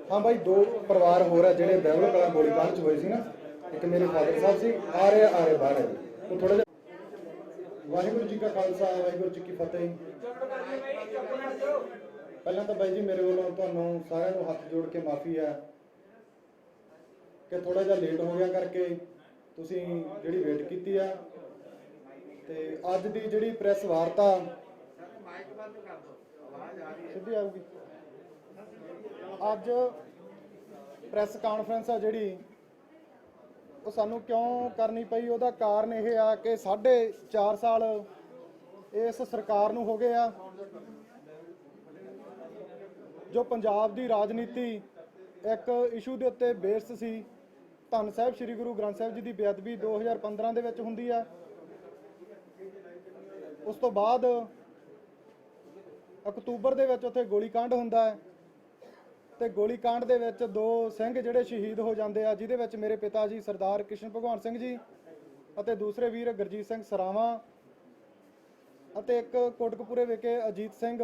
हाँ भाई, दो परिवार हो रहा ਜਿਹੜੇ ਬਹਿਬਲ ਕਲਾਂ ਗੋਲੀकांड ਚ ਹੋਏ ਸੀ ਨਾ, ਇੱਕ ਮੇਰੇ ਫਾਦਰ ਸਾਹਿਬ ਸੀ, ਆ ਰਹੇ ਬਾਹਰ ਹੈ ਉਹ ਥੋੜਾ ਜਿਹਾ। ਵਾਹਿਗੁਰੂ ਜੀ ਕਾ ਖਾਲਸਾ ਵਾਹਿਗੁਰੂ ਜੀ ਕੀ ਫਤਿਹ। ਪਹਿਲਾਂ ਤਾਂ ਬਾਈ ਜੀ ਮੇਰੇ ਵੱਲੋਂ ਤੁਹਾਨੂੰ ਸਾਰਿਆਂ ਨੂੰ ਹੱਥ ਜੋੜ ਕੇ ਮਾਫੀ ਹੈ ਕਿ ਥੋੜਾ ਜਿਹਾ ਲੇਟ ਹੋ ਗਿਆ ਕਰਕੇ ਤੁਸੀਂ ਜਿਹੜੀ ਵੇਟ ਕੀਤੀ ਆ। ਤੇ ਅੱਜ ਦੀ ਜਿਹੜੀ ਪ੍ਰੈਸ ਵਾਰਤਾ ਸਿੱਧੀ ਆਊਗੀ। ਅੱਜ ਪ੍ਰੈਸ ਕਾਨਫਰੰਸ ਆ ਜਿਹੜੀ ਉਹ ਸਾਨੂੰ ਕਿਉਂ ਕਰਨੀ ਪਈ, ਉਹਦਾ ਕਾਰਨ ਇਹ ਆ ਕਿ 4.5 ਸਾਲ ਇਸ ਸਰਕਾਰ ਨੂੰ ਹੋ ਗਏ ਆ। ਜੋ ਪੰਜਾਬ ਦੀ ਰਾਜਨੀਤੀ ਇੱਕ ਇਸ਼ੂ ਦੇ ਉੱਤੇ ਬੇਸਡ ਸੀ, ਧੰਨ ਸਾਹਿਬ ਸ੍ਰੀ ਗੁਰੂ ਗ੍ਰੰਥ ਸਾਹਿਬ ਜੀ ਦੀ ਬੇਅਦਬੀ 2015 ਦੇ ਵਿੱਚ ਹੁੰਦੀ ਆ। ਉਸ ਤੋਂ ਬਾਅਦ ਅਕਤੂਬਰ ਦੇ ਵਿੱਚ ਉੱਥੇ ਗੋਲੀकांड ਹੁੰਦਾ ਹੈ ਤੇ ਗੋਲੀकांड ਦੇ ਵਿੱਚ 2 ਸਿੰਘ ਜਿਹੜੇ ਸ਼ਹੀਦ ਹੋ ਜਾਂਦੇ ਆ, ਜਿਹਦੇ ਵਿੱਚ ਮੇਰੇ ਪਿਤਾ ਜੀ ਸਰਦਾਰ ਕ੍ਰਿਸ਼ਨ ਭਗਵਾਨ ਸਿੰਘ ਜੀ ਅਤੇ ਦੂਸਰੇ ਵੀਰ ਗੁਰਜੀਤ ਸਿੰਘ ਸਰਾਵਾਂ ਅਤੇ ਇੱਕ ਕੋਟਕਪੂਰੇ ਵਿਖੇ ਅਜੀਤ ਸਿੰਘ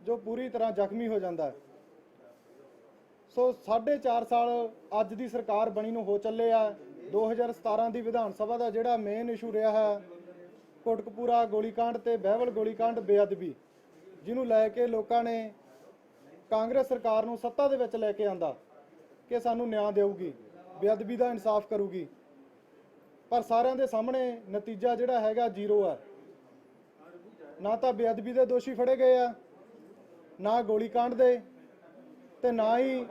ਜੋ ਪੂਰੀ ਤਰ੍ਹਾਂ ਜ਼ਖਮੀ ਹੋ ਜਾਂਦਾ ਹੈ। ਸੋ 4.5 ਸਾਲ ਅੱਜ ਦੀ ਸਰਕਾਰ ਬਣੀ ਨੂੰ ਹੋ ਚੱਲੇ ਆ। 2017 ਦੀ ਵਿਧਾਨ ਸਭਾ ਦਾ ਜਿਹੜਾ ਮੇਨ ਇਸ਼ੂ ਰਿਹਾ ਹੈ ਕੋਟਕਪੂਰਾ ਗੋਲੀकांड ਤੇ ਬਹਿਬਲ ਗੋਲੀकांड ਬੇਅਦਬੀ, ਜਿਹਨੂੰ ਲੈ ਕੇ ਲੋਕਾਂ ਨੇ ਕਾਂਗਰਸ ਸਰਕਾਰ ਨੂੰ ਸੱਤਾ ਦੇ ਵਿੱਚ ਲੈ ਕੇ ਆਂਦਾ ਕਿ ਸਾਨੂੰ ਨਿਆਂ ਦੇਊਗੀ, ਬੇਅਦਬੀ ਦਾ ਇਨਸਾਫ ਕਰੂਗੀ। ਪਰ ਸਾਰਿਆਂ ਦੇ ਸਾਹਮਣੇ ਨਤੀਜਾ ਜਿਹੜਾ ਹੈਗਾ ਜ਼ੀਰੋ ਹੈ। ਨਾ ਤਾਂ ਬੇਅਦਬੀ ਦੇ ਦੋਸ਼ੀ ਫੜੇ ਗਏ ਆ, ਨਾ ਗੋਲੀकांड ਦੇ, ਤੇ ਨਾ ਹੀ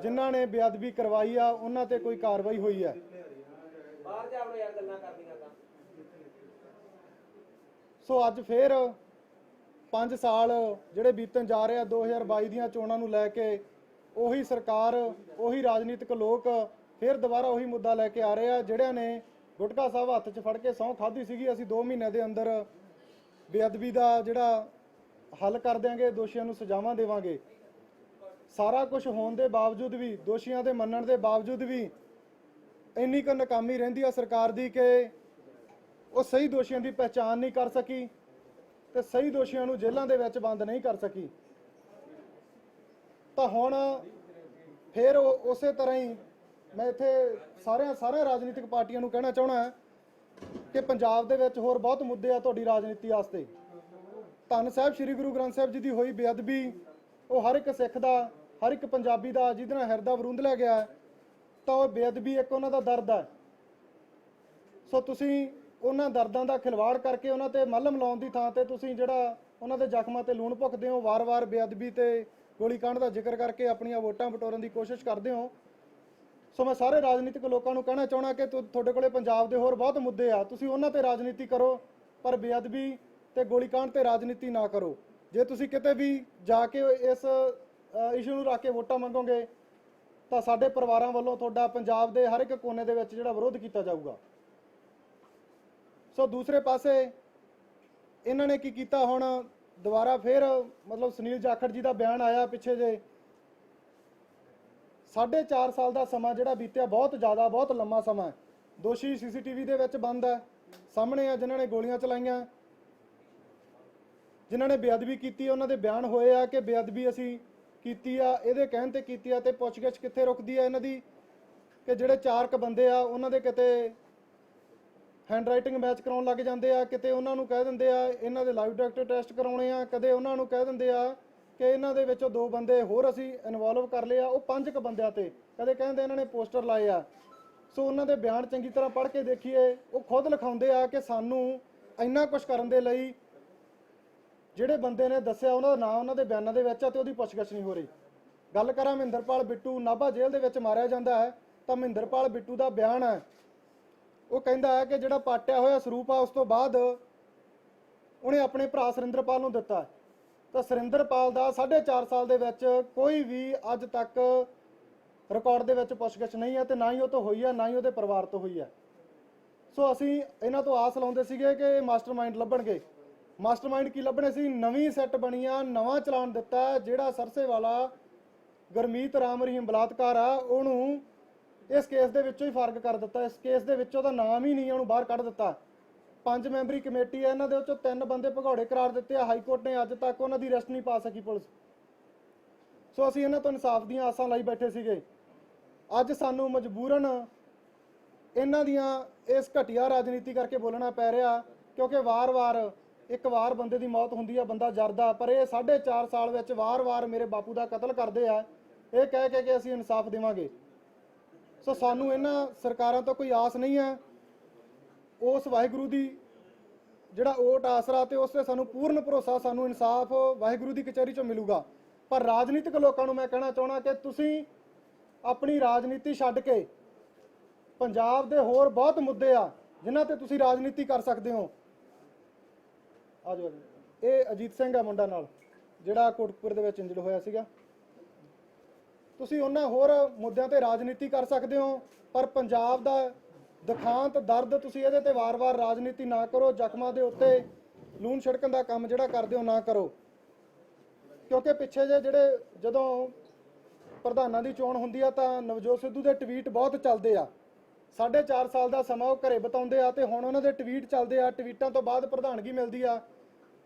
ਜਿਨ੍ਹਾਂ ਨੇ ਬੇਅਦਬੀ ਕਰਵਾਈ ਆ ਉਹਨਾਂ ਤੇ ਕੋਈ ਕਾਰਵਾਈ ਹੋਈ ਹੈ। ਸੋ ਅੱਜ ਫੇਰ 5 ਸਾਲ ਜਿਹੜੇ ਬੀਤਣ ਜਾ ਰਹੇ ਆ 2022 ਦੀਆਂ ਚੋਣਾਂ ਨੂੰ ਲੈ ਕੇ, ਉਹੀ ਸਰਕਾਰ ਉਹੀ ਰਾਜਨੀਤਿਕ ਲੋਕ ਫਿਰ ਦੁਬਾਰਾ ਉਹੀ ਮੁੱਦਾ ਲੈ ਕੇ ਆ ਰਹੇ ਆ, ਜਿਹੜਿਆਂ ਨੇ ਗੁਟਕਾ ਸਾਹਿਬ ਹੱਥ 'ਚ ਫੜ ਕੇ ਸਹੁੰ ਖਾਧੀ ਸੀਗੀ ਅਸੀਂ 2 ਮਹੀਨਿਆਂ ਦੇ ਅੰਦਰ ਬੇਅਦਬੀ ਦਾ ਜਿਹੜਾ ਹੱਲ ਕਰ ਦਿਆਂਗੇ, ਦੋਸ਼ੀਆਂ ਨੂੰ ਸਜ਼ਾਵਾਂ ਦੇਵਾਂਗੇ। ਸਾਰਾ ਕੁਝ ਹੋਣ ਦੇ ਬਾਵਜੂਦ ਵੀ, ਦੋਸ਼ੀਆਂ ਦੇ ਮੰਨਣ ਦੇ ਬਾਵਜੂਦ ਵੀ ਇੰਨੀ ਕੁ ਨਾਕਾਮੀ ਰਹਿੰਦੀ ਆ ਸਰਕਾਰ ਦੀ ਕਿ ਉਹ ਸਹੀ ਦੋਸ਼ੀਆਂ ਦੀ ਪਹਿਚਾਣ ਨਹੀਂ ਕਰ ਸਕੀ ਤੇ ਸਹੀ ਦੋਸ਼ੀਆਂ ਨੂੰ ਜੇਲ੍ਹਾਂ ਦੇ ਵਿੱਚ ਬੰਦ ਨਹੀਂ ਕਰ ਸਕੀ। ਤਾਂ ਹੁਣ ਫਿਰ ਉਸੇ ਤਰ੍ਹਾਂ ਹੀ ਮੈਂ ਇੱਥੇ ਸਾਰੇ ਰਾਜਨੀਤਿਕ ਪਾਰਟੀਆਂ ਨੂੰ ਕਹਿਣਾ ਚਾਹੁੰਦਾ ਕਿ ਪੰਜਾਬ ਦੇ ਵਿੱਚ ਹੋਰ ਬਹੁਤ ਮੁੱਦੇ ਆ ਤੁਹਾਡੀ ਰਾਜਨੀਤੀ ਵਾਸਤੇ। ਧੰਨ ਸਾਹਿਬ ਸ੍ਰੀ ਗੁਰੂ ਗ੍ਰੰਥ ਸਾਹਿਬ ਜੀ ਦੀ ਹੋਈ ਬੇਅਦਬੀ ਉਹ ਹਰ ਇੱਕ ਸਿੱਖ ਦਾ, ਹਰ ਇੱਕ ਪੰਜਾਬੀ ਦਾ ਜਿਹਦੇ ਨਾਲ ਹਿਰਦਾ ਵਰੁੰਦ ਲੈ ਗਿਆ, ਤਾਂ ਉਹ ਬੇਅਦਬੀ ਇੱਕ ਉਹਨਾਂ ਦਾ ਦਰਦ ਹੈ। ਸੋ ਤੁਸੀਂ ਉਹਨਾਂ ਦਰਦਾਂ ਦਾ ਖਿਲਵਾੜ ਕਰਕੇ ਉਹਨਾਂ ਤੇ ਮੱਲਮ ਲਾਉਣ ਦੀ ਥਾਂ ਤੇ ਤੁਸੀਂ ਜਿਹੜਾ ਉਹਨਾਂ ਦੇ ਜ਼ਖਮਾਂ ਤੇ ਲੂਣ ਭੁੱਕਦੇ ਹੋ, ਵਾਰ-ਵਾਰ ਬੇਅਦਬੀ ਤੇ ਗੋਲੀकांड ਦਾ ਜ਼ਿਕਰ ਕਰਕੇ ਆਪਣੀਆਂ ਵੋਟਾਂ ਬਟੋਰਨ ਦੀ ਕੋਸ਼ਿਸ਼ ਕਰਦੇ ਹੋ। ਸੋ ਮੈਂ ਸਾਰੇ ਰਾਜਨੀਤਿਕ ਲੋਕਾਂ ਨੂੰ ਕਹਿਣਾ ਚਾਹੁੰਦਾ ਕਿ ਤੁਹਾਡੇ ਕੋਲੇ ਪੰਜਾਬ ਦੇ ਹੋਰ ਬਹੁਤ ਮੁੱਦੇ ਆ, ਤੁਸੀਂ ਉਹਨਾਂ ਤੇ ਰਾਜਨੀਤੀ ਕਰੋ ਪਰ ਬੇਅਦਬੀ ਤੇ ਗੋਲੀकांड ਤੇ ਰਾਜਨੀਤੀ ਨਾ ਕਰੋ। ਜੇ ਤੁਸੀਂ ਕਿਤੇ ਵੀ ਜਾ ਕੇ ਇਸ ਇਸ਼ੂ ਨੂੰ ਰੱਖ ਕੇ ਵੋਟਾਂ ਮੰਗੋਗੇ ਤਾਂ ਸਾਡੇ ਪਰਿਵਾਰਾਂ ਵੱਲੋਂ ਤੁਹਾਡਾ ਪੰਜਾਬ ਦੇ ਹਰ ਇੱਕ ਕੋਨੇ ਦੇ ਵਿੱਚ ਜਿਹੜਾ ਵਿਰੋਧ ਕੀਤਾ ਜਾਊਗਾ। ਸੋ ਦੂਸਰੇ ਪਾਸੇ ਇਹਨਾਂ ਨੇ ਕੀ ਕੀਤਾ, ਹੁਣ ਦੁਬਾਰਾ ਫਿਰ ਮਤਲਬ ਸੁਨੀਲ ਜਾਖੜ ਜੀ ਦਾ ਬਿਆਨ ਆਇਆ ਪਿੱਛੇ ਜੇ। 4.5 ਸਾਲ ਦਾ ਸਮਾਂ ਜਿਹੜਾ ਬੀਤਿਆ ਬਹੁਤ ਜ਼ਿਆਦਾ, ਬਹੁਤ ਲੰਮਾ ਸਮਾਂ। ਦੋਸ਼ੀ CCTV ਦੇ ਵਿੱਚ ਬੰਦ ਹੈ, ਸਾਹਮਣੇ ਆ ਜਿਨ੍ਹਾਂ ਨੇ ਗੋਲੀਆਂ ਚਲਾਈਆਂ, ਜਿਨ੍ਹਾਂ ਨੇ ਬੇਅਦਬੀ ਕੀਤੀ, ਉਹਨਾਂ ਦੇ ਬਿਆਨ ਹੋਏ ਆ ਕਿ ਬੇਅਦਬੀ ਅਸੀਂ ਕੀਤੀ ਆ, ਇਹਦੇ ਕਹਿਣ ਤੇ ਕੀਤੀ ਆ। ਤੇ ਪੁੱਛਗਿੱਛ ਕਿੱਥੇ ਰੁਕਦੀ ਆ ਇਹਨਾਂ ਦੀ ਕਿ ਜਿਹੜੇ 4 ਕੁ ਬੰਦੇ ਆ ਉਹਨਾਂ ਦੇ ਕਿਤੇ ਹੈਂਡ ਰਾਈਟਿੰਗ ਮੈਚ ਕਰਾਉਣ ਲੱਗ ਜਾਂਦੇ ਆ, ਕਿਤੇ ਉਹਨਾਂ ਨੂੰ ਕਹਿ ਦਿੰਦੇ ਆ ਇਹਨਾਂ ਦੇ ਲਾਈਵ ਡਾਇਰੈਕਟਰ ਟੈਸਟ ਕਰਾਉਣੇ ਆ, ਕਦੇ ਉਹਨਾਂ ਨੂੰ ਕਹਿ ਦਿੰਦੇ ਆ ਕਿ ਇਹਨਾਂ ਦੇ ਵਿੱਚੋਂ 2 ਬੰਦੇ ਹੋਰ ਅਸੀਂ ਇਨਵੋਲਵ ਕਰ ਲਏ ਆ, ਉਹ 5 ਕੁ ਬੰਦਿਆਂ ਤੇ ਕਦੇ ਕਹਿੰਦੇ ਇਹਨਾਂ ਨੇ ਪੋਸਟਰ ਲਾਏ ਆ। ਸੋ ਉਹਨਾਂ ਦੇ ਬਿਆਨ ਚੰਗੀ ਤਰ੍ਹਾਂ ਪੜ੍ਹ ਕੇ ਦੇਖੀਏ, ਉਹ ਖੁਦ ਲਿਖਾਉਂਦੇ ਆ ਕਿ ਸਾਨੂੰ ਇੰਨਾ ਕੁਝ ਕਰਨ ਦੇ ਲਈ ਜਿਹੜੇ ਬੰਦੇ ਨੇ ਦੱਸਿਆ ਉਹਨਾਂ ਦਾ ਨਾਂ ਉਹਨਾਂ ਦੇ ਬਿਆਨਾਂ ਦੇ ਵਿੱਚ ਆ ਤੇ ਉਹਦੀ ਪੁੱਛਗਿੱਛ ਨਹੀਂ ਹੋ ਰਹੀ। ਗੱਲ ਕਰਾਂ ਮਹਿੰਦਰਪਾਲ ਬਿੱਟੂ, ਨਾਭਾ ਜੇਲ੍ਹ ਦੇ ਵਿੱਚ ਮਾਰਿਆ ਜਾਂਦਾ ਹੈ, ਤਾਂ ਮਹਿੰਦਰਪਾਲ ਬਿੱਟੂ ਦਾ ਬਿਆਨ ਹੈ, ਉਹ ਕਹਿੰਦਾ ਹੈ ਕਿ ਜਿਹੜਾ ਪਾਟਿਆ ਹੋਇਆ ਸਰੂਪ ਆ ਉਸ ਤੋਂ ਬਾਅਦ ਉਹਨੇ ਆਪਣੇ ਭਰਾ ਸੁਰਿੰਦਰਪਾਲ ਨੂੰ ਦਿੱਤਾ। ਤਾਂ ਸੁਰਿੰਦਰਪਾਲ ਦਾ 4.5 ਸਾਲ ਦੇ ਵਿੱਚ ਕੋਈ ਵੀ ਅੱਜ ਤੱਕ ਰਿਕਾਰਡ ਦੇ ਵਿੱਚ ਪੁੱਛਗਿੱਛ ਨਹੀਂ ਹੈ ਤੇ ਨਾ ਹੀ ਉਹ ਤੋਂ ਹੋਈ ਹੈ, ਨਾ ਹੀ ਉਹਦੇ ਪਰਿਵਾਰ ਤੋਂ ਹੋਈ ਹੈ। ਸੋ ਅਸੀਂ ਇਹਨਾਂ ਤੋਂ ਆਸ ਲਾਉਂਦੇ ਸੀਗੇ ਕਿ ਮਾਸਟਰਮਾਈਂਡ ਲੱਭਣਗੇ। ਮਾਸਟਰਮਾਈਂਡ ਕੀ ਲੱਭਣੇ ਸੀ? ਨਵੀਂ ਸੈੱਟ ਬਣੀ ਆ, ਨਵਾਂ ਚਲਾਨ ਦਿੱਤਾ, ਜਿਹੜਾ ਸਰਸੇ ਵਾਲਾ ਗੁਰਮੀਤ ਰਾਮ ਰਹੀਮ ਬਲਾਤਕਾਰ ਆ ਉਹਨੂੰ ਇਸ ਕੇਸ ਦੇ ਵਿੱਚੋਂ ਹੀ ਫਰਕ ਕਰ ਦਿੱਤਾ। ਇਸ ਕੇਸ ਦੇ ਵਿੱਚੋਂ ਦਾ ਨਾਮ ਹੀ ਨਹੀਂ, ਉਹਨੂੰ ਬਾਹਰ ਕੱਢ ਦਿੱਤਾ। 5 ਮੈਂਬਰੀ ਕਮੇਟੀ ਹੈ, ਇਹਨਾਂ ਦੇ ਵਿੱਚੋਂ 3 ਬੰਦੇ ਭਗੌੜੇ ਕਰਾਰ ਦਿੱਤੇ ਆ। ਹਾਈ ਕੋਰਟ ਨੇ ਅੱਜ ਤੱਕ ਉਹਨਾਂ ਦੀ ਅਰੈਸਟ ਨਹੀਂ ਪਾ ਸਕੀ ਪੁਲਿਸ। ਸੋ ਅਸੀਂ ਇਹਨਾਂ ਤੋਂ ਇਨਸਾਫ ਦੀਆਂ ਆਸਾਂ ਲਾਈ ਬੈਠੇ ਸੀਗੇ। ਅੱਜ ਸਾਨੂੰ ਮਜਬੂਰਨ ਇਹਨਾਂ ਦੀਆਂ ਇਸ ਘਟੀਆ ਰਾਜਨੀਤੀ ਕਰਕੇ ਬੋਲਣਾ ਪੈ ਰਿਹਾ, ਕਿਉਂਕਿ ਵਾਰ-ਵਾਰ ਇੱਕ ਵਾਰ ਬੰਦੇ ਦੀ ਮੌਤ ਹੁੰਦੀ ਆ, ਬੰਦਾ ਜਰਦਾ, ਪਰ ਇਹ 4.5 ਸਾਲ ਵਿੱਚ ਵਾਰ-ਵਾਰ ਮੇਰੇ ਬਾਪੂ ਦਾ ਕਤਲ ਕਰਦੇ ਆ, ਇਹ ਕਹਿ ਕੇ ਕਿ ਅਸੀਂ ਇਨਸਾਫ ਦੇਵਾਂਗੇ। ਸੋ ਸਾਨੂੰ ਇਹਨਾਂ ਸਰਕਾਰਾਂ ਤੋਂ ਕੋਈ ਆਸ ਨਹੀਂ ਹੈ। ਉਸ ਵਾਹਿਗੁਰੂ ਦੀ ਜਿਹੜਾ ਓਟ ਆਸਰਾ ਤੇ ਉਸ ਤੇ ਸਾਨੂੰ ਪੂਰਨ ਭਰੋਸਾ, ਸਾਨੂੰ ਇਨਸਾਫ ਵਾਹਿਗੁਰੂ ਦੀ ਕਚਹਿਰੀ 'ਚੋਂ ਮਿਲੂਗਾ। ਪਰ ਰਾਜਨੀਤਿਕ ਲੋਕਾਂ ਨੂੰ ਮੈਂ ਕਹਿਣਾ ਚਾਹੁੰਦਾ ਕਿ ਤੁਸੀਂ ਆਪਣੀ ਰਾਜਨੀਤੀ ਛੱਡ ਕੇ ਪੰਜਾਬ ਦੇ ਹੋਰ ਬਹੁਤ ਮੁੱਦੇ ਆ ਜਿਨ੍ਹਾਂ ਤੇ ਤੁਸੀਂ ਰਾਜਨੀਤੀ ਕਰ ਸਕਦੇ ਹੋ। ਆ ਜਾਓ, ਇਹ ਅਜੀਤ ਸਿੰਘ ਆ ਮੁੰਡਾ ਨਾਲ ਜਿਹੜਾ ਕੋਟਕਪੁਰ ਦੇ ਵਿੱਚ ਇੰਜਰਡ ਹੋਇਆ ਸੀਗਾ। ਤੁਸੀਂ ਉਹਨਾਂ ਹੋਰ ਮੁੱਦਿਆਂ ਤੇ ਰਾਜਨੀਤੀ ਕਰ ਸਕਦੇ ਹੋ, ਪਰ ਪੰਜਾਬ ਦਾ ਦੁਖਾਂਤ ਦਰਦ ਤੁਸੀਂ ਇਹਦੇ ਤੇ ਵਾਰ-ਵਾਰ ਰਾਜਨੀਤੀ ਨਾ ਕਰੋ। ਜ਼ਖਮਾਂ ਦੇ ਉੱਤੇ ਲੂਣ ਛਿੜਕਣ ਦਾ ਕੰਮ ਜਿਹੜਾ ਕਰਦੇ ਹੋ ਨਾ ਕਰੋ, ਕਿਉਂਕਿ ਪਿੱਛੇ ਜਿਹੜੇ ਜਦੋਂ ਪ੍ਰਧਾਨਾਂ ਦੀ ਚੋਣ ਹੁੰਦੀ ਆ ਤਾਂ ਨਵਜੋਤ ਸਿੱਧੂ ਦੇ ਟਵੀਟ ਬਹੁਤ ਚੱਲਦੇ ਆ। 4.5 ਸਾਲ ਦਾ ਸਮਾਂ ਉਹ ਘਰੇ ਬਿਤਾਉਂਦੇ ਆ ਤੇ ਹੁਣ ਉਹਨਾਂ ਦੇ ਟਵੀਟ ਚੱਲਦੇ ਆ। ਟਵੀਟਾਂ ਤੋਂ ਬਾਅਦ ਪ੍ਰਧਾਨਗੀ ਮਿਲਦੀ ਆ